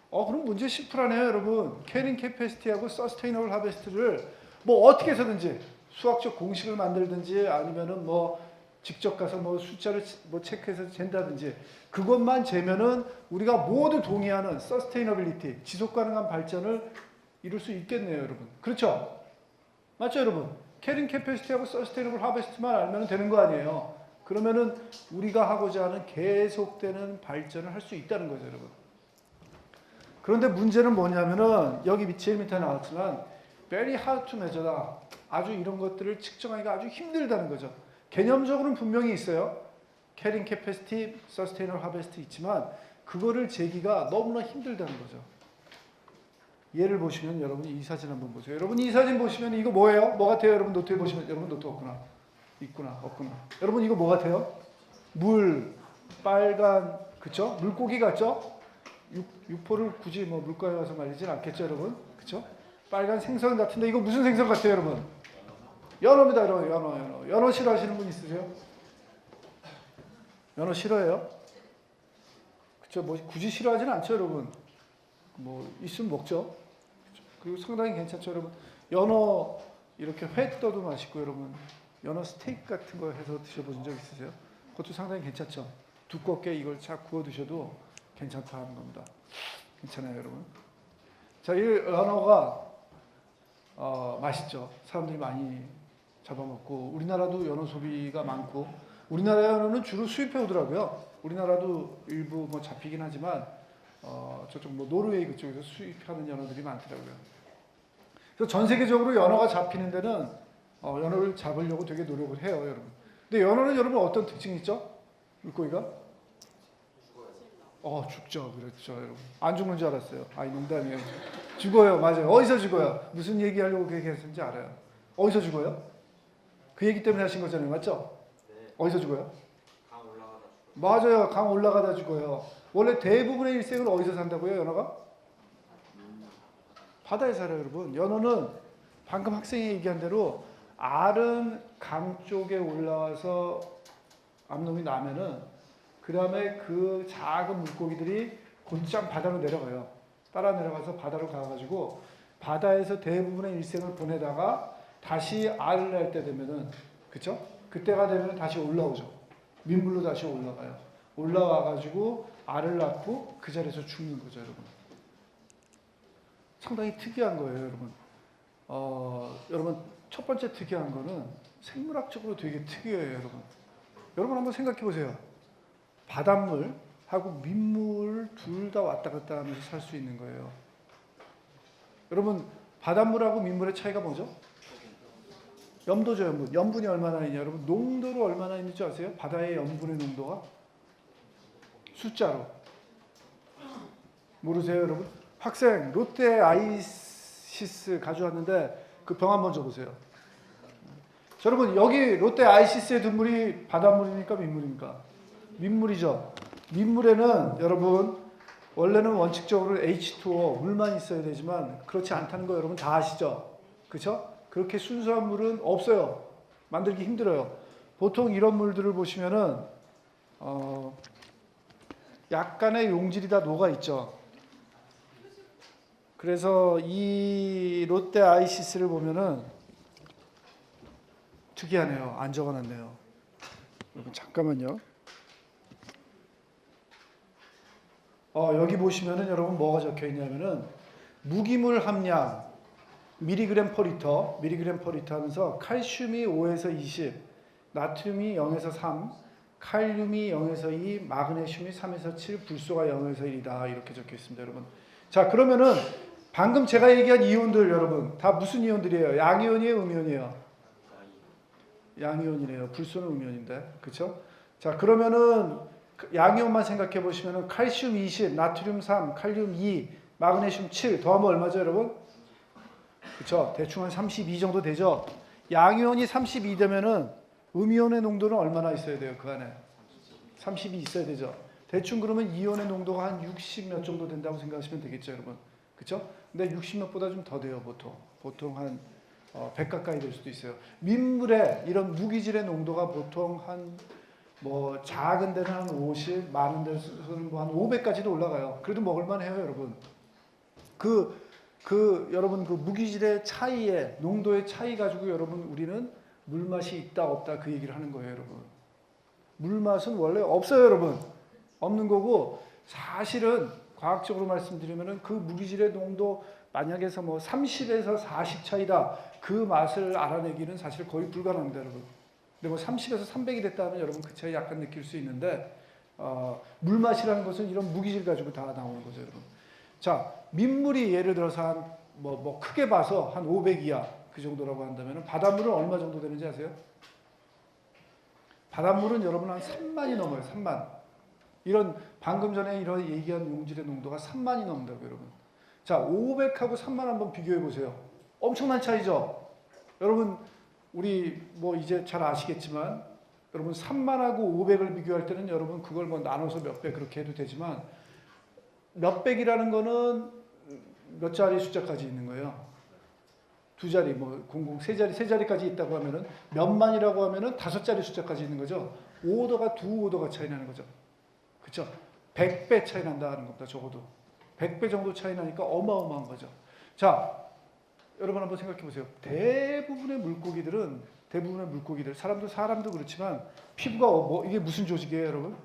그럼 문제 심플하네요, 여러분. carrying capacity하고 sustainable harvest를 뭐 어떻게 해서든지 수학적 공식을 만들든지 아니면은 뭐 직접 가서 뭐 숫자를 뭐 체크해서 잰다든지 그것만 재면은 우리가 모두 동의하는 sustainability, 지속 가능한 발전을 이룰 수 있겠네요, 여러분. 그렇죠? 맞죠, 여러분? carrying capacity하고 sustainable harvest만 알면 되는 거 아니에요. 그러면은 우리가 하고자 하는 계속되는 발전을 할 수 있다는 거죠, 여러분. 그런데 문제는 뭐냐면은 여기 제일 밑에 나왔지만 very hard to measure다. 아주 이런 것들을 측정하기가 아주 힘들다는 거죠. 개념적으로는 분명히 있어요. carrying capacity, sustainable harvest 있지만 그거를 재기가 너무나 힘들다는 거죠. 예를 보시면 여러분이 이 사진 한번 보세요. 여러분 이 사진 보시면 이거 뭐예요? 뭐 같아요? 여러분 노트에 보시면 여러분 노트 없구나. 있구나. 없구나. 여러분 이거 뭐 같아요? 물, 빨간, 그쵸? 물고기 같죠? 육포를 굳이 뭐 물가에 와서 말리진 않겠죠, 여러분? 그쵸? 빨간 생선 같은데 이거 무슨 생선 같아요, 여러분? 연어입니다, 여러분. 연어. 연어 싫어하시는 분 있으세요? 연어 싫어해요? 그쵸? 뭐 굳이 싫어하진 않죠, 여러분. 뭐 있으면 먹죠. 그리고 상당히 괜찮죠, 여러분. 연어 이렇게 회 떠도 맛있고, 여러분. 연어 스테이크 같은 거 해서 드셔보신 적 있으세요? 그것도 상당히 괜찮죠. 두껍게 이걸 착 구워 드셔도 괜찮다 하는 겁니다. 괜찮아요, 여러분. 자, 이 연어가 맛있죠. 사람들이 많이 잡아먹고 우리나라도 연어 소비가 많고 우리나라 연어는 주로 수입해 오더라고요. 우리나라도 일부 뭐 잡히긴 하지만 저쪽 뭐 노르웨이 그쪽에서 수입하는 연어들이 많더라고요. 그래서 전 세계적으로 연어가 잡히는 데는 연어를 잡으려고 되게 노력을 해요, 여러분. 근데 연어는 여러분 어떤 특징이 있죠? 물고기가? 죽죠. 그렇죠, 여러분. 안 죽는 줄 알았어요. 아니, 농담이에요. 죽어요. 맞아요. 어디서 죽어요? 무슨 얘기하려고 그렇게 했는지 알아요. 어디서 죽어요? 그 얘기 때문에 하신 거잖아요. 맞죠? 네. 어디서 죽어요? 강 올라가다 죽어요. 맞아요. 강 올라가다 죽어요. 원래 대부분의 일생을 어디서 산다고요, 연어가? 바다에 살아요, 여러분. 연어는 방금 학생이 얘기한 대로 알은 강 쪽에 올라와서 암놈이 나면은 그 다음에 그 작은 물고기들이 곧장 바다로 내려가요. 따라 내려가서 바다로 가가지고 바다에서 대부분의 일생을 보내다가 다시 알을 날 때 되면은, 그쵸? 그때가 되면 다시 올라오죠. 민물로 다시 올라가요. 올라와가지고 알을 낳고 그 자리에서 죽는 거죠, 여러분. 상당히 특이한 거예요, 여러분. 여러분 첫 번째 특이한 거는 생물학적으로 되게 특이해요, 여러분. 여러분 한번 생각해 보세요. 바닷물하고 민물 둘 다 왔다 갔다 하면서 살 수 있는 거예요. 여러분 바닷물하고 민물의 차이가 뭐죠? 염도죠, 염분. 염분이 얼마나 있냐, 여러분. 농도로 얼마나 있는지 아세요? 바다의 염분의 농도가 숫자로. 모르세요, 여러분? 학생 롯데 아이시스 가져왔는데 그 병 한번 줘보세요. 자, 여러분 여기 롯데 아이시스의 든 물이 바닷물입니까, 민물입니까? 민물이죠. 민물에는 여러분 원래는 원칙적으로 H2O 물만 있어야 되지만 그렇지 않다는 거 여러분 다 아시죠? 그렇죠? 그렇게 순수한 물은 없어요. 만들기 힘들어요. 보통 이런 물들을 보시면은 약간의 용질이 다 녹아 있죠. 그래서 이 롯데 아이시스를 보면은 특이하네요. 안 적어놨네요. 여러분 잠깐만요. 여기 보시면은 여러분 뭐가 적혀 있냐면은 무기물 함량 미리그램 퍼 리터 하면서 칼슘이 5에서 20, 나트륨이 0에서 3, 칼륨이 0에서 2, 마그네슘이 3에서 7, 불소가 0에서 1이다. 이렇게 적혀 있습니다, 여러분. 자, 그러면은 방금 제가 얘기한 이온들 여러분 다 무슨 이온들이에요? 양이온이에요, 음이온이에요? 양이온이네요. 불소는 음이온인데, 그렇죠? 자, 그러면은 양이온만 생각해 보시면은 칼슘 20, 나트륨 3, 칼륨 2, 마그네슘 7 더하면 얼마죠, 여러분? 그렇죠? 대충 한 32 정도 되죠. 양이온이 32 되면은 음이온의 농도는 얼마나 있어야 돼요? 그 안에 32 있어야 되죠. 대충 그러면 이온의 농도가 한 60 몇 정도 된다고 생각하시면 되겠죠, 여러분. 그렇죠? 근데 60 몇보다 좀 더 돼요, 보통 한 100 가까이 될 수도 있어요. 민물의 이런 무기질의 농도가 보통 한 뭐 작은 데는 한 50, 많은 데는 뭐 한 500까지도 올라가요. 그래도 먹을만 해요, 여러분. 여러분 그 무기질의 차이에 농도의 차이 가지고 여러분 우리는 물맛이 있다 없다 그 얘기를 하는 거예요, 여러분. 물맛은 원래 없어요, 여러분. 없는 거고 사실은 과학적으로 말씀드리면은 그 무기질의 농도 만약에서 뭐 30에서 40 차이다 그 맛을 알아내기는 사실 거의 불가능합니다, 여러분. 근데 뭐 30에서 300이 됐다면 여러분 그 차이 약간 느낄 수 있는데 물맛이라는 것은 이런 무기질 가지고 다 나오는 거죠, 여러분. 자, 민물이 예를 들어서 한 뭐 크게 봐서 한 500 이하 그 정도라고 한다면 바닷물은 얼마 정도 되는지 아세요? 바닷물은 여러분 한 3만이 넘어요. 3만. 이런 방금 전에 이런 얘기한 용질의 농도가 3만이 넘는다고 여러분. 자, 500하고 3만 한번 비교해 보세요. 엄청난 차이죠. 여러분 우리 뭐 이제 잘 아시겠지만 여러분 3만하고 500을 비교할 때는 여러분 그걸 뭐 나눠서 몇 배 그렇게 해도 되지만 몇백이라는 거는 몇 자리 숫자까지 있는 거예요. 두 자리, 뭐 00, 세 자리까지 있다고 하면은 몇만이라고 하면은 5자리 숫자까지 있는 거죠. 오더가 두 오더가 차이 나는 거죠. 그렇죠? 100배 차이 난다는 겁니다. 적어도 100배 정도 차이 나니까 어마어마한 거죠. 자, 여러분 한번 생각해 보세요. 대부분의 물고기들, 사람도 그렇지만 피부가 이게 무슨 조직이에요, 여러분?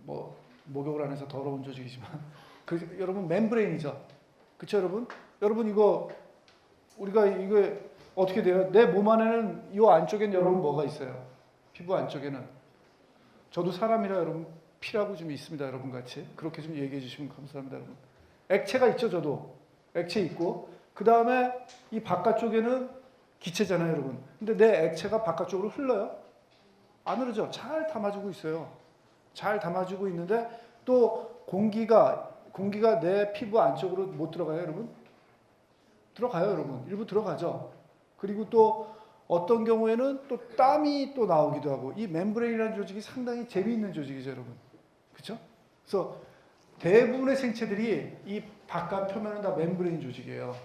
뭐 목욕을 안 해서 더러운 조직이지만 여러분 멤브레인이죠. 그렇죠, 여러분? 여러분 우리가 이거 어떻게 돼요? 내 몸 안에는 이 안쪽엔 여러분 뭐가 있어요? 피부 안쪽에는 저도 사람이라 여러분 피라고 좀 있습니다, 여러분 같이 그렇게 좀 얘기해 주시면 감사합니다, 여러분. 액체가 있죠, 저도 액체 있고 그 다음에 이 바깥쪽에는 기체잖아요, 여러분. 근데 내 액체가 바깥쪽으로 흘러요? 안 흐르죠? 잘 담아주고 있어요. 잘 담아주고 있는데 또 공기가 내 피부 안쪽으로 못 들어가요, 여러분? 들어가요, 여러분. 일부 들어가죠. 그리고 또 어떤 경우에는 또 땀이 또 나오기도 하고 이 멤브레인이라는 조직이 상당히 재미있는 조직이죠, 여러분. 그렇죠? 그래서 대부분의 생체들이 이 바깥 표면은 다 멤브레인 조직이에요.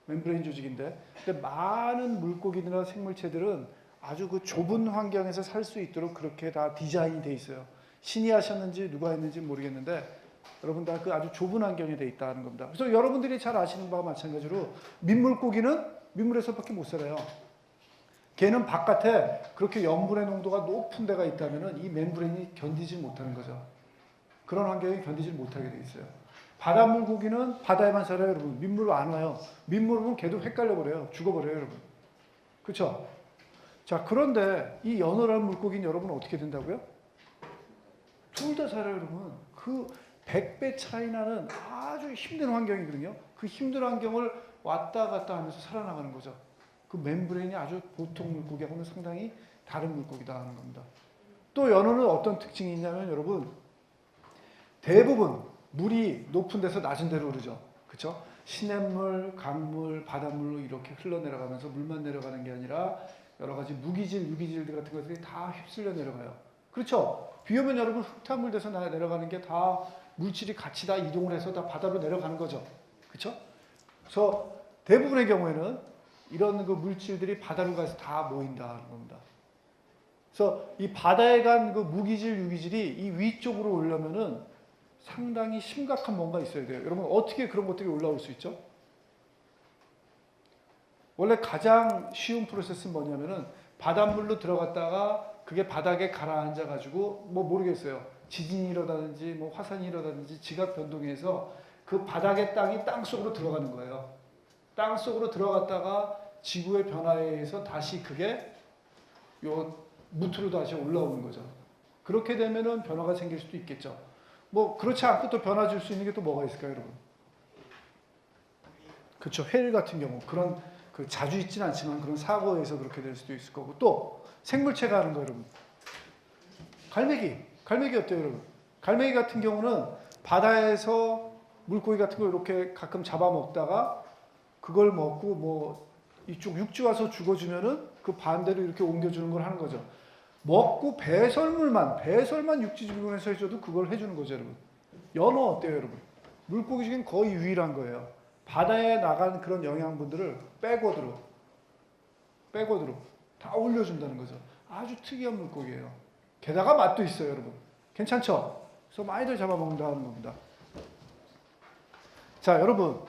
멤브레인 조직인데 근데 많은 물고기들이나 생물체들은 아주 그 좁은 환경에서 살 수 있도록 그렇게 다 디자인이 돼 있어요. 신이 하셨는지 누가 했는지 모르겠는데 여러분 다 그 아주 좁은 환경에 돼 있다는 겁니다. 그래서 여러분들이 잘 아시는 바와 마찬가지로 민물고기는 민물에서밖에 못 살아요. 걔는 바깥에 그렇게 염분의 농도가 높은 데가 있다면 이 멤브레인이 견디지 못하는 거죠. 그런 환경에 견디지 못하게 돼 있어요. 바닷물 고기는 바다에만 살아요, 여러분. 민물로 안 와요. 민물로 오면 걔도 헷갈려 버려요. 죽어버려요, 여러분. 그렇죠? 자, 그런데 이 연어라는 물고기는 여러분 어떻게 된다고요? 둘 다 살아요, 여러분. 그 100배 차이 나는 아주 힘든 환경이거든요. 그 힘든 환경을 왔다 갔다 하면서 살아나가는 거죠. 그 멤브레인이 아주 보통 물고기하고는 상당히 다른 물고기다 하는 겁니다. 또 연어는 어떤 특징이 있냐면 여러분, 대부분 물이 높은 데서 낮은 데로 흐르죠. 그렇죠? 시냇물, 강물, 바닷물로 이렇게 흘러내려가면서 물만 내려가는 게 아니라 여러 가지 무기질, 유기질들 같은 것들이 다 휩쓸려 내려가요. 그렇죠? 비 오면 여러분 흙탕물 돼서 내려가는 게 다 물질이 같이 다 이동을 해서 다 바다로 내려가는 거죠. 그렇죠? 그래서 대부분의 경우에는 이런 그 물질들이 바다로 가서 다 모인다는 겁니다. 그래서 이 바다에 간 그 무기질, 유기질이 이 위쪽으로 오려면은 상당히 심각한 뭔가 있어야 돼요. 여러분 어떻게 그런 것들이 올라올 수 있죠? 원래 가장 쉬운 프로세스는 뭐냐면은 바닷물로 들어갔다가 그게 바닥에 가라앉아 가지고 뭐 모르겠어요. 지진이 일어나든지 뭐 화산이 일어나든지 지각 변동에 해서 그 바닥의 땅이 땅 속으로 들어가는 거예요. 땅 속으로 들어갔다가 지구의 변화에 의해서 다시 그게 요 무트로 다시 올라오는 거죠. 그렇게 되면은 변화가 생길 수도 있겠죠. 뭐 그렇지 않고 또 변화 줄 수 있는 게 또 뭐가 있을까요, 여러분? 그렇죠. 헬 같은 경우 그런 그 자주 있지는 않지만 그런 사고에 의해서 그렇게 될 수도 있을 거고 또 생물체가 하는 거 여러분. 갈매기 어때요, 여러분? 갈매기 같은 경우는 바다에서 물고기 같은 거 이렇게 가끔 잡아먹다가 그걸 먹고 뭐 이쪽 육지 와서 죽어주면은 그 반대로 이렇게 옮겨주는 걸 하는 거죠. 먹고 배설만 육지 주변에서 해줘도 그걸 해주는 거죠, 여러분. 연어 어때요, 여러분? 물고기 중엔 거의 유일한 거예요. 바다에 나간 그런 영양분들을 백워드로 다 올려준다는 거죠. 아주 특이한 물고기예요. 게다가 맛도 있어요, 여러분. 괜찮죠? 그래서 많이들 잡아먹는다는 겁니다. 자, 여러분,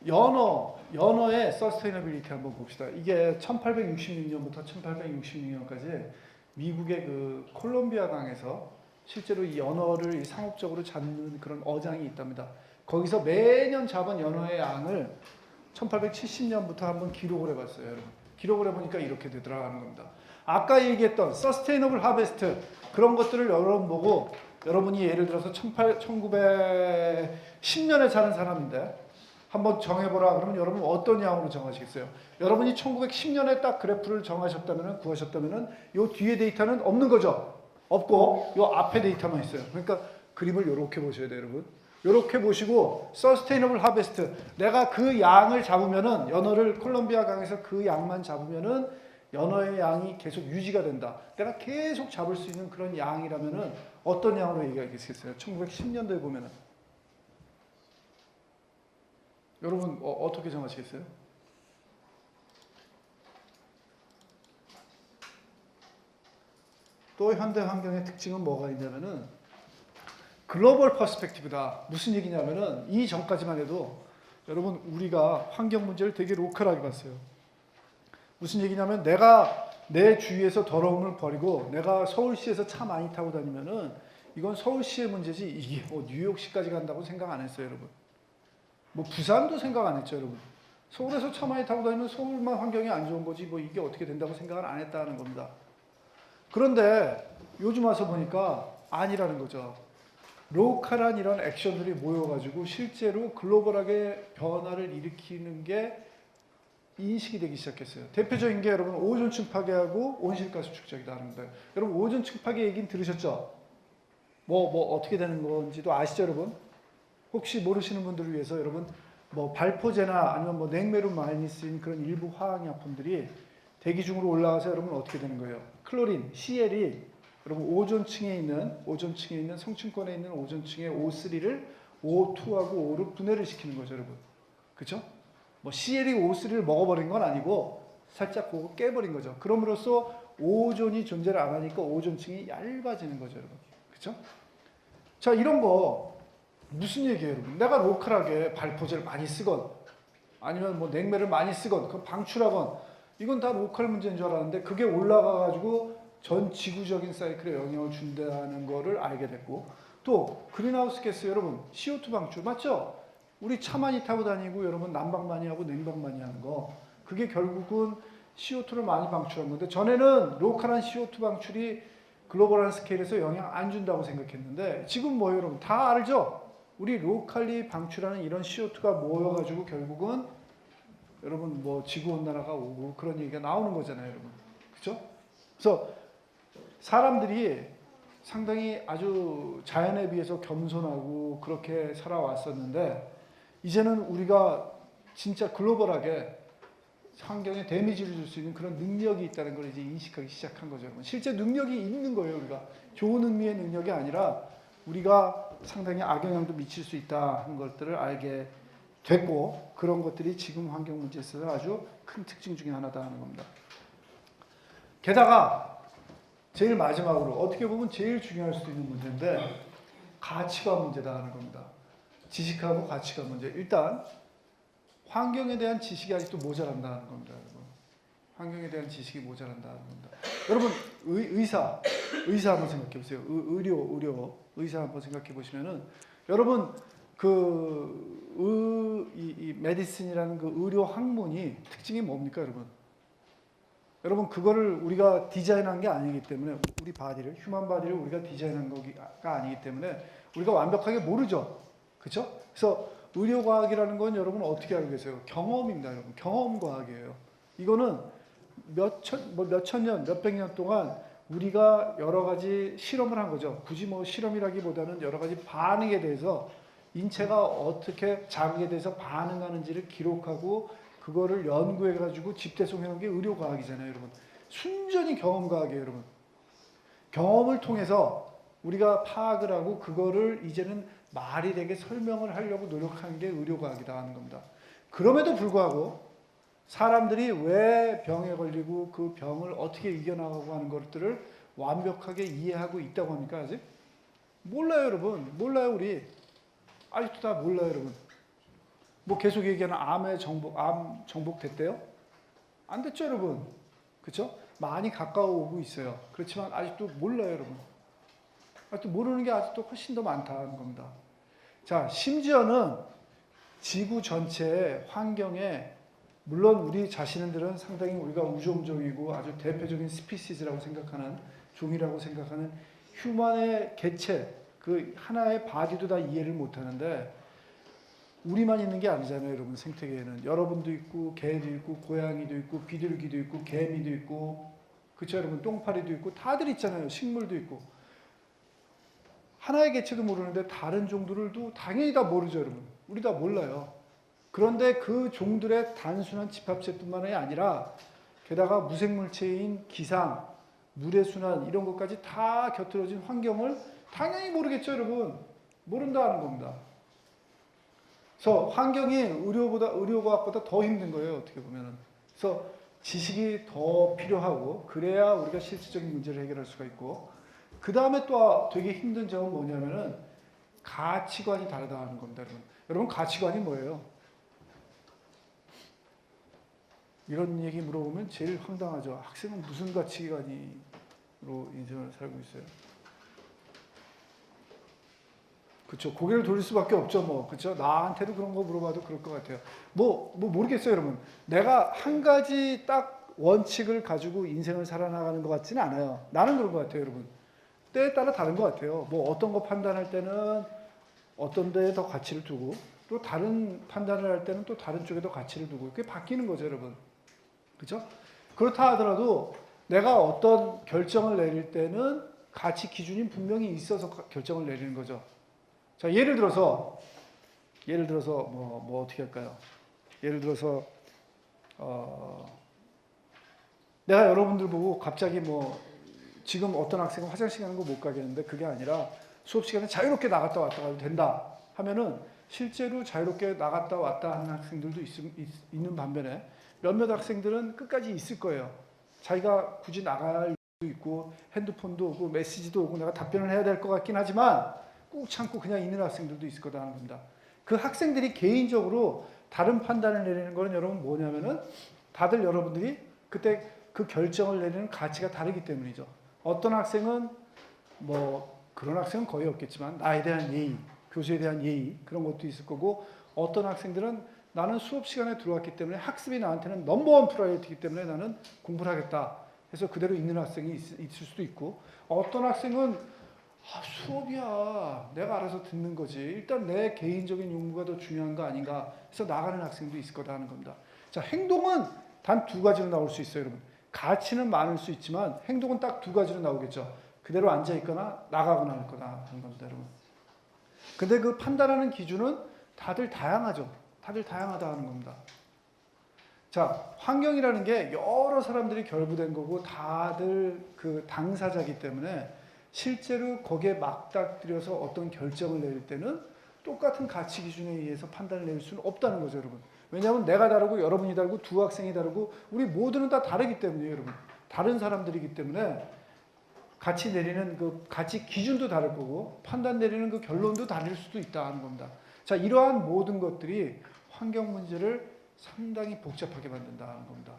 연어의 서스테이너빌리티 한번 봅시다. 이게 1866년부터 1866년까지 미국의 그 콜롬비아 강에서 실제로 이 연어를 상업적으로 잡는 그런 어장이 있답니다. 거기서 매년 잡은 연어의 양을 1870년부터 한번 기록을 해봤어요, 여러분. 기록을 해보니까 이렇게 되더라는 겁니다. 아까 얘기했던 서스테이너블 하베스트 그런 것들을 여러분 보고 여러분이 예를 들어서 1910년에 사는 사람인데 한번 정해보라 그러면 여러분 어떤 양으로 정하시겠어요? 여러분이 1910년에 딱 그래프를 구하셨다면은 요 뒤에 데이터는 없는 거죠. 없고 요 앞에 데이터만 있어요. 그러니까 그림을 이렇게 보셔야 돼요, 여러분. 이렇게 보시고 서스테이너블 하베스트 내가 그 양을 잡으면은 연어를 콜롬비아 강에서 그 양만 잡으면은 연어의 양이 계속 유지가 된다. 내가 계속 잡을 수 있는 그런 양이라면은 어떤 양으로 얘기하겠어요? 1910년도에 보면은 여러분 어떻게 정하시겠어요? 또 현대 환경의 특징은 뭐가 있냐면은 글로벌 퍼스펙티브다. 무슨 얘기냐면은 이 전까지만 해도 여러분 우리가 환경 문제를 되게 로컬하게 봤어요. 무슨 얘기냐면 내가 내 주위에서 더러움을 버리고 내가 서울시에서 차 많이 타고 다니면은 이건 서울시의 문제지 이게 뭐 뉴욕시까지 간다고 생각 안 했어요, 여러분. 뭐 부산도 생각 안 했죠, 여러분. 서울에서 차 많이 타고 다니면 서울만 환경이 안 좋은 거지 뭐 이게 어떻게 된다고 생각을 안 했다는 겁니다. 그런데 요즘 와서 보니까 아니라는 거죠. 로컬한 이런 액션들이 모여가지고 실제로 글로벌하게 변화를 일으키는 게 인식이 되기 시작했어요. 대표적인 게 여러분 오존층 파괴하고 온실가스 축적이다 하는 거예요. 여러분 오존층 파괴 얘기는 들으셨죠? 뭐 어떻게 되는 건지도 아시죠, 여러분? 혹시 모르시는 분들을 위해서 여러분 뭐 발포제나 아니면 뭐 냉매로 많이 쓰인 그런 일부 화학약품들이 대기 중으로 올라가서 여러분 어떻게 되는 거예요? 클로린, CL이 여러분 오존층에 있는 성층권에 있는 오존층의 O3를 O2하고 O로 분해를 시키는 거죠, 여러분. 그렇죠? 뭐 CL이 O3를 먹어버린 건 아니고 살짝 그거 깨버린 거죠. 그럼으로써 오존이 존재를 안 하니까 오존층이 얇아지는 거죠, 여러분. 그렇죠? 자, 이런 거 무슨 얘기예요, 여러분? 내가 로컬하게 발포제를 많이 쓰건 아니면 뭐 냉매를 많이 쓰건 그 방출하건 이건 다 로컬 문제인 줄 알았는데 그게 올라가가지고 전 지구적인 사이클에 영향을 준다는 거를 알게 됐고 또 그린하우스 가스 여러분 CO2 방출 맞죠? 우리 차 많이 타고 다니고 여러분 난방 많이 하고 냉방 많이 하는 거 그게 결국은 CO2를 많이 방출한 건데 전에는 로컬한 CO2 방출이 글로벌한 스케일에서 영향 안 준다고 생각했는데 지금 뭐예요 여러분 다 알죠? 우리 로컬리 방출하는 이런 CO2가 모여가지고 결국은 여러분 뭐 지구온난화가 오고 그런 얘기가 나오는 거잖아요 여러분 그죠? 그래서 사람들이 상당히 아주 자연에 비해서 겸손하고 그렇게 살아왔었는데 이제는 우리가 진짜 글로벌하게 환경에 데미지를 줄 수 있는 그런 능력이 있다는 걸 이제 인식하기 시작한 거죠. 여러분. 실제 능력이 있는 거예요. 우리가 좋은 의미의 능력이 아니라 우리가 상당히 악영향도 미칠 수 있다 하는 것들을 알게 됐고 그런 것들이 지금 환경 문제에 있어서 아주 큰 특징 중에 하나다 하는 겁니다. 게다가 제일 마지막으로 어떻게 보면 제일 중요할 수도 있는 문제인데 가치관 문제다 하는 겁니다. 지식하고 가치관 문제. 일단 환경에 대한 지식이 아직도 모자란다 하는 겁니다. 여러분. 환경에 대한 지식이 모자란다 하는 겁니다. 여러분 의사 한번 생각해 보세요. 의료 의사 한번 생각해 보시면은 여러분 이 메디슨이라는 그 의료 학문이 특징이 뭡니까 여러분? 여러분 그거를 우리가 디자인한 게 아니기 때문에 우리 바디를 휴먼 바디를 우리가 디자인한 거가 아니기 때문에 우리가 완벽하게 모르죠. 그렇죠? 그래서 의료과학이라는 건 여러분 어떻게 알고 계세요? 경험입니다, 여러분. 경험과학이에요. 이거는 몇천 년, 몇백 년 동안 우리가 여러 가지 실험을 한 거죠. 굳이 뭐 실험이라기보다는 여러 가지 반응에 대해서 인체가 어떻게 자극에 대해서 반응하는지를 기록하고 그거를 연구해가지고 집대성해 놓은 게 의료과학이잖아요, 여러분. 순전히 경험과학이에요, 여러분. 경험을 통해서 우리가 파악을 하고 그거를 이제는 말이 되게 설명을 하려고 노력하는 게 의료과학이다 하는 겁니다. 그럼에도 불구하고 사람들이 왜 병에 걸리고 그 병을 어떻게 이겨나가고 하는 것들을 완벽하게 이해하고 있다고 합니까? 아직? 몰라요, 여러분. 몰라요, 우리. 아직도 다 몰라요, 여러분. 뭐 계속 얘기하는 암 정복 됐대요? 안 됐죠, 여러분. 그렇죠? 많이 가까워 오고 있어요. 그렇지만 아직도 몰라요, 여러분. 아직도 모르는 게 아직도 훨씬 더 많다는 겁니다. 자, 심지어는 지구 전체의 환경에 물론 우리 자신들은 상당히 우리가 우주종이고 아주 대표적인 스피시즈라고 생각하는 종이라고 생각하는 휴먼의 개체 그 하나의 바디도 다 이해를 못하는데 우리만 있는 게 아니잖아요, 여러분. 생태계에는 여러분도 있고 개도 있고 고양이도 있고 비둘기도 있고 개미도 있고 그렇죠, 여러분. 똥파리도 있고 다들 있잖아요. 식물도 있고 하나의 개체도 모르는데 다른 종들도 당연히 다 모르죠, 여러분. 우리 다 몰라요. 그런데 그 종들의 단순한 집합체뿐만이 아니라 게다가 무생물체인 기상, 물의 순환 이런 것까지 다 곁들여진 환경을 당연히 모르겠죠, 여러분. 모른다는 겁니다. 그래서 환경이 의료과학보다 더 힘든 거예요, 어떻게 보면은. 그래서 지식이 더 필요하고 그래야 우리가 실질적인 문제를 해결할 수가 있고 그 다음에 또 되게 힘든 점은 뭐냐면은 가치관이 다르다는 겁니다, 여러분. 여러분 가치관이 뭐예요? 이런 얘기 물어보면 제일 황당하죠. 학생은 무슨 가치관으로 인생을 살고 있어요? 그렇죠. 고개를 돌릴 수밖에 없죠, 뭐. 그렇죠. 나한테도 그런 거 물어봐도 그럴 것 같아요. 뭐 모르겠어요, 여러분. 내가 한 가지 딱 원칙을 가지고 인생을 살아나가는 것 같지는 않아요. 나는 그런 것 같아요, 여러분. 때에 따라 다른 것 같아요. 뭐 어떤 거 판단할 때는 어떤 데에 더 가치를 두고 또 다른 판단을 할 때는 또 다른 쪽에 더 가치를 두고 그게 바뀌는 거죠, 여러분. 그렇죠? 그렇다 하더라도 내가 어떤 결정을 내릴 때는 가치 기준이 분명히 있어서 결정을 내리는 거죠. 자, 예를 들어서 뭐 어떻게 할까요? 예를 들어서 내가 여러분들 보고 갑자기 뭐 지금 어떤 학생은 화장실 가는 거 못 가겠는데 그게 아니라 수업 시간에 자유롭게 나갔다 왔다 가도 된다 하면은 실제로 자유롭게 나갔다 왔다 하는 학생들도 있는 반면에 몇몇 학생들은 끝까지 있을 거예요. 자기가 굳이 나갈 수도 있고 핸드폰도 오고 메시지도 오고 내가 답변을 해야 될 것 같긴 하지만 꾹 참고 그냥 있는 학생들도 있을 거다는 겁니다. 그 학생들이 개인적으로 다른 판단을 내리는 거는 여러분 뭐냐면은 다들 여러분들이 그때 그 결정을 내리는 가치가 다르기 때문이죠. 어떤 학생은 뭐 그런 학생은 거의 없겠지만 나에 대한 예의, 교수에 대한 예의 그런 것도 있을 거고 어떤 학생들은 나는 수업 시간에 들어왔기 때문에 학습이 나한테는 넘버원 프라이어티이기 때문에 나는 공부를 하겠다 해서 그대로 있는 학생이 있을 수도 있고, 어떤 학생은 수업이야 내가 알아서 듣는 거지, 일단 내 개인적인 욕구가 더 중요한 거 아닌가 해서 나가는 학생도 있을 거다 하는 겁니다. 자, 행동은 단 두 가지로 나올 수 있어요, 여러분. 가치는 많을 수 있지만 행동은 딱 두 가지로 나오겠죠. 그대로 앉아 있거나 나가거나 할 거다 하는 겁니다, 여러분. 근데 그 판단하는 기준은 다들 다양하죠. 다들 다양하다 하는 겁니다. 자, 환경이라는 게 여러 사람들이 결부된 거고 다들 그 당사자이기 때문에 실제로 거기에 맞닥뜨려서 어떤 결정을 내릴 때는 똑같은 가치 기준에 의해서 판단을 내릴 수는 없다는 거죠, 여러분. 왜냐하면 내가 다르고 여러분이 다르고 두 학생이 다르고 우리 모두는 다 다르기 때문이에요, 여러분. 다른 사람들이기 때문에 가치 내리는 그 가치 기준도 다를 거고 판단 내리는 그 결론도 다를 수도 있다 하는 겁니다. 자, 이러한 모든 것들이 환경 문제를 상당히 복잡하게 만든다 하는 겁니다.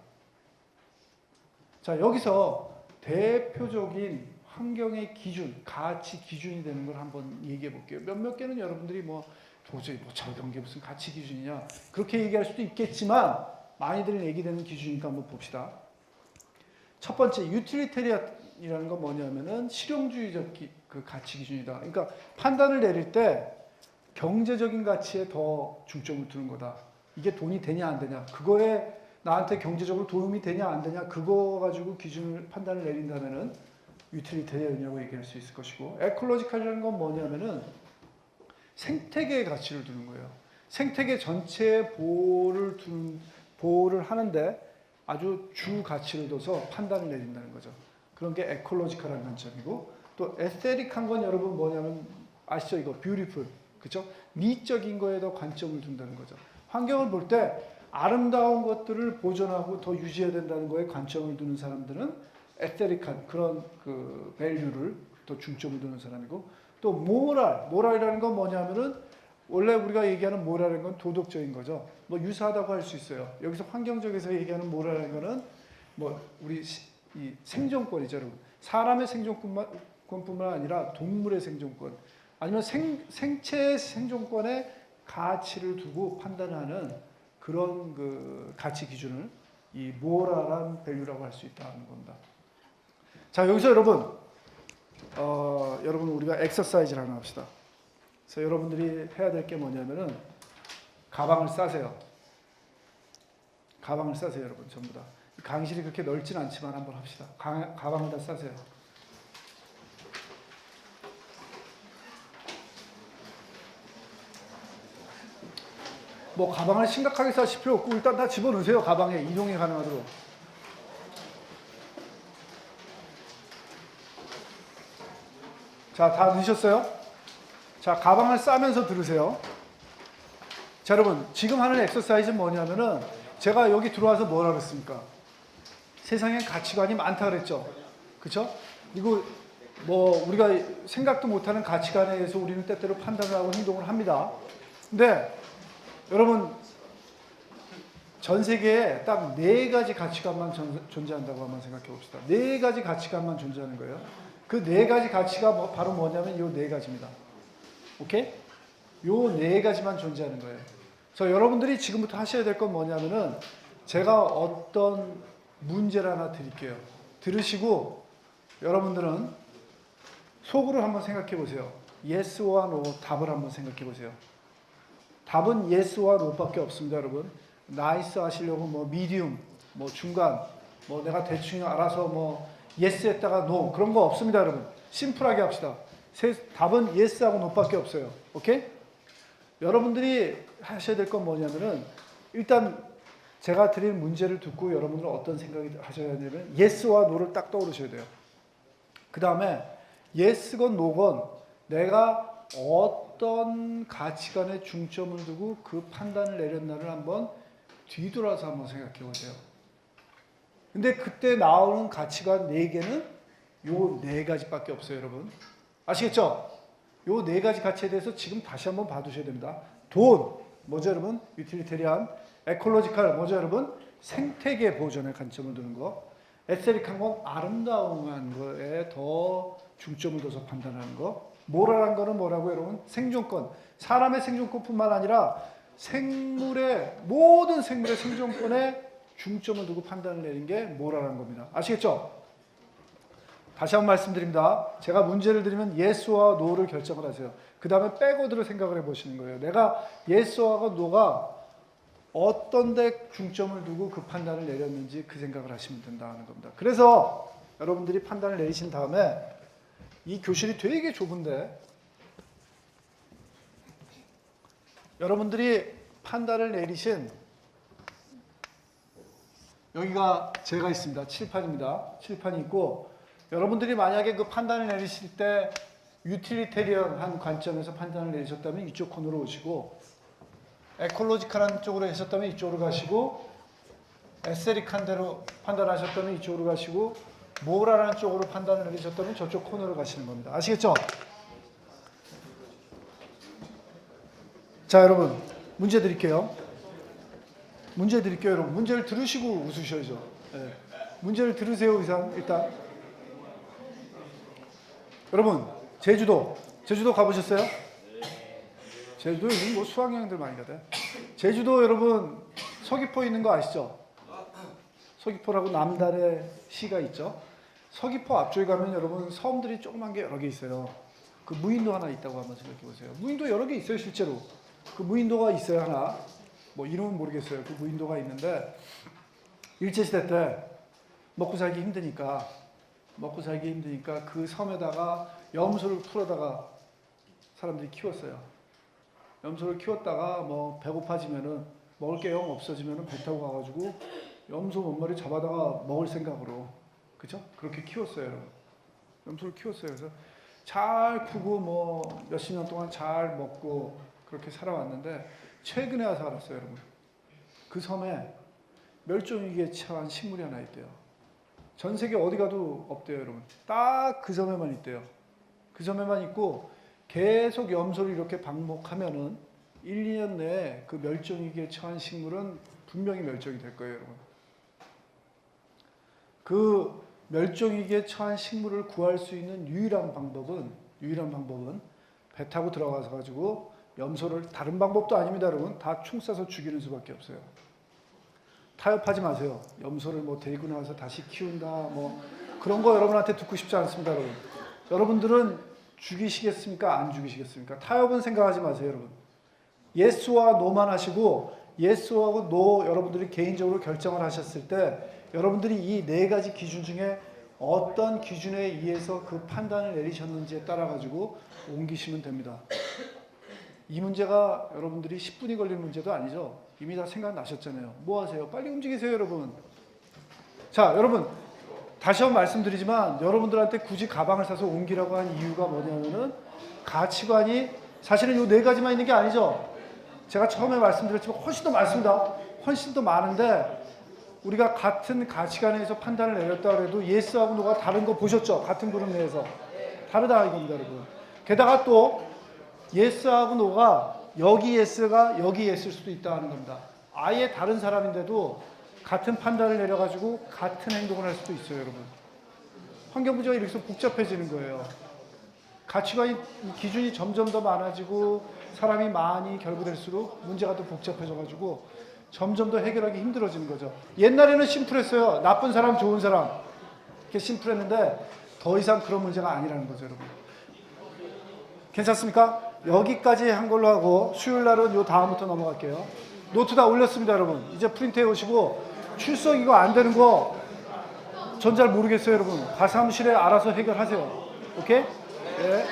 자, 여기서 대표적인 환경의 기준, 가치 기준이 되는 걸 한번 얘기해 볼게요. 몇몇 개는 여러분들이 도저히 저런 게 무슨 가치 기준이냐 그렇게 얘기할 수도 있겠지만 많이들 얘기되는 기준이니까 한번 봅시다. 첫 번째, 유틸리테리안이라는 건 뭐냐면은 실용주의적 그 가치 기준이다. 그러니까 판단을 내릴 때 경제적인 가치에 더 중점을 두는 거다. 이게 돈이 되냐 안 되냐, 그거에 나한테 경제적으로 도움이 되냐 안 되냐, 그거 가지고 기준을 판단을 내린다면은 유틸리테리안이라고 얘기할 수 있을 것이고, 에콜로지컬이라는 건 뭐냐면은 생태계의 가치를 두는 거예요. 생태계 전체의 보호를 하는데 아주 주 가치를 둬서 판단을 내린다는 거죠. 그런 게 에콜로지컬한 관점이고, 또 에스테틱한 건 여러분 뭐냐면 아시죠? 이거 뷰티풀, 그렇죠? 미적인 거에 더 관점을 둔다는 거죠. 환경을 볼 때 아름다운 것들을 보존하고 더 유지해야 된다는 거에 관점을 두는 사람들은 에스테틱한 그런 그 밸류를 더 중점을 두는 사람이고, 또 모랄이라는 건 뭐냐면은 원래 우리가 얘기하는 모랄인 건 도덕적인 거죠. 유사하다고 할 수 있어요. 여기서 환경적에서 얘기하는 모랄인 거는 우리 이 생존권이죠, 여러분. 사람의 생존권뿐만 아니라 동물의 생존권, 아니면 생체의 생존권에 가치를 두고 판단하는 그런 그 가치 기준을 이 모랄한 밸류라고 할 수 있다는 겁니다. 자, 여기서 여러분 우리가 엑서사이즈를 하나 합시다. 그래서 여러분들이 해야 될 게 뭐냐면은 가방을 싸세요. 가방을 싸세요, 여러분. 전부 다. 강의실이 그렇게 넓진 않지만 한번 합시다. 가방을 다 싸세요. 가방을 심각하게 싸실 필요 없고 일단 다 집어넣으세요. 가방에 이동이 가능하도록. 자, 다 넣으셨어요? 자, 가방을 싸면서 들으세요. 자, 여러분, 지금 하는 엑서사이즈는 뭐냐면은 제가 여기 들어와서 뭐라 그랬습니까? 세상엔 가치관이 많다 그랬죠. 그렇죠? 그리고 우리가 생각도 못하는 가치관에 의해서 우리는 때때로 판단을 하고 행동을 합니다. 근데 여러분, 전 세계에 딱 4가지 가치관만 존재한다고 한번 생각해 봅시다. 4가지 가치관만 존재하는 거예요. 그 4가지 가치가 바로 뭐냐면 이 4가지입니다. 오케이? 요 4가지만 존재하는 거예요. 그래서 여러분들이 지금부터 하셔야 될 건 뭐냐면은 제가 어떤 문제를 하나 드릴게요. 들으시고 여러분들은 속으로 한번 생각해 보세요. Yes와 No 답을 한번 생각해 보세요. 답은 Yes와 No밖에 없습니다, 여러분. 나이스 하시려고 미디움, 중간, 내가 대충 알아서 Yes 했다가 No 그런 거 없습니다, 여러분. 심플하게 합시다. 답은 Yes하고 No밖에 없어요. 오케이? 여러분들이 하셔야 될 건 뭐냐면은 일단 제가 드린 문제를 듣고 여러분들은 어떤 생각이 하셔야 되냐면 Yes와 No를 딱 떠오르셔야 돼요. 그 다음에 Yes건 No건 내가 어떤 가치관에 중점을 두고 그 판단을 내렸나를 한번 뒤돌아서 한번 생각해 보세요. 근데 그때 나오는 가치관 4개는 요 4가지밖에 없어요, 여러분. 아시겠죠? 요 4가지 가치에 대해서 지금 다시 한번 봐두셔야 됩니다. 돈, 뭐죠, 여러분? 유틸리테리안. 에콜로지컬, 뭐죠, 여러분? 생태계 보존에 관점을 두는 거. 에스테틱한 건 아름다운 거에 더 중점을 둬서 판단하는 거. 모랄한 거는 뭐라고, 여러분? 생존권. 사람의 생존권뿐만 아니라 모든 생물의 생존권에 중점을 두고 판단을 내린 게 뭐라는 겁니다. 아시겠죠? 다시 한번 말씀드립니다. 제가 문제를 드리면 예스와 노를 결정을 하세요. 그 다음에 백워드를 생각을 해보시는 거예요. 내가 예스와 노가 어떤 데 중점을 두고 그 판단을 내렸는지 그 생각을 하시면 된다는 겁니다. 그래서 여러분들이 판단을 내리신 다음에 이 교실이 되게 좁은데 여러분들이 판단을 내리신 여기가 제가 있습니다. 칠판입니다. 칠판이 있고 여러분들이 만약에 그 판단을 내리실 때 유틸리테리언한 관점에서 판단을 내리셨다면 이쪽 코너로 오시고 에콜로지컬한 쪽으로 하셨다면 이쪽으로 가시고 에세릭한 대로 판단하셨다면 이쪽으로 가시고 모랄한 쪽으로 판단을 내리셨다면 저쪽 코너로 가시는 겁니다. 아시겠죠? 자, 여러분 문제 드릴게요. 문제 드릴게요, 여러분. 문제를 들으시고 웃으셔야죠. 네. 문제를 들으세요, 일단. 여러분, 제주도 가보셨어요? 제주도 요즘 뭐 수학여행들 많이 가대. 제주도 여러분 서귀포 있는 거 아시죠? 서귀포라고 남달의 시가 있죠. 서귀포 앞쪽에 가면 여러분 섬들이 조그만 게 여러 개 있어요. 그 무인도 하나 있다고 한번 생각해 보세요. 무인도 여러 개 있어요, 실제로. 그 무인도가 있어요, 하나. 뭐 이름은 모르겠어요. 그 무인도가 있는데 일제시대 때 먹고 살기 힘드니까 그 섬에다가 염소를 풀어다가 사람들이 키웠어요. 염소를 키웠다가 뭐 배고파지면은 먹을 게 영 없어지면은 배 타고 가가지고 염소 몇 마리 잡아다가 먹을 생각으로, 그죠? 그렇게 키웠어요, 여러분. 염소를 키웠어요. 그래서 잘 크고 뭐 몇십 년 동안 잘 먹고 그렇게 살아왔는데 최근에 와서 알았어요, 여러분. 그 섬에 멸종위기에 처한 식물이 하나 있대요. 전 세계 어디 가도 없대요, 여러분. 딱 그 섬에만 있대요. 그 섬에만 있고 계속 염소를 이렇게 방목하면은 1, 2년 내에 그 멸종위기에 처한 식물은 분명히 멸종이 될 거예요, 여러분. 그 멸종위기에 처한 식물을 구할 수 있는 유일한 방법은 배 타고 들어가서 가지고 염소를, 다른 방법도 아닙니다, 여러분. 다 총 쏴서 죽이는 수밖에 없어요. 타협하지 마세요. 염소를 뭐 데리고 나와서 다시 키운다, 뭐 그런 거 여러분한테 듣고 싶지 않습니다, 여러분. 여러분들은 죽이시겠습니까? 안 죽이시겠습니까? 타협은 생각하지 마세요, 여러분. 예스와 노만 하시고 예스하고 노 여러분들이 개인적으로 결정을 하셨을 때 여러분들이 이 네 가지 기준 중에 어떤 기준에 의해서 그 판단을 내리셨는지에 따라 가지고 옮기시면 됩니다. 이 문제가 여러분들이 10분이 걸리는 문제도 아니죠. 이미 다 생각나셨잖아요. 뭐 하세요? 빨리 움직이세요, 여러분. 자, 여러분 다시 한번 말씀드리지만 여러분들한테 굳이 가방을 사서 옮기라고 한 이유가 뭐냐면은 가치관이 사실은 이 네 가지만 있는 게 아니죠. 제가 처음에 말씀드렸지만 훨씬 더 많습니다. 훨씬 더 많은데 우리가 같은 가치관에서 판단을 내렸다 해도 예스하고 노가 다른 거 보셨죠? 같은 그룹 내에서 다르다 이겁니다, 여러분. 게다가 또 예스하고 노가 여기 예스가 여기 예스일 수도 있다는 겁니다. 아예 다른 사람인데도 같은 판단을 내려가지고 같은 행동을 할 수도 있어요, 여러분. 환경 문제가 이렇게 복잡해지는 거예요. 가치관이, 기준이 점점 더 많아지고 사람이 많이 결부될수록 문제가 더 복잡해져가지고 점점 더 해결하기 힘들어지는 거죠. 옛날에는 심플했어요. 나쁜 사람, 좋은 사람. 이렇게 심플했는데 더 이상 그런 문제가 아니라는 거죠, 여러분. 괜찮습니까? 여기까지 한 걸로 하고 수요일 날은 요 다음부터 넘어갈게요. 노트 다 올렸습니다, 여러분. 이제 프린트해 오시고 출석 이거 안 되는 거 전 잘 모르겠어요, 여러분. 가사무실에 알아서 해결하세요. 오케이? 예.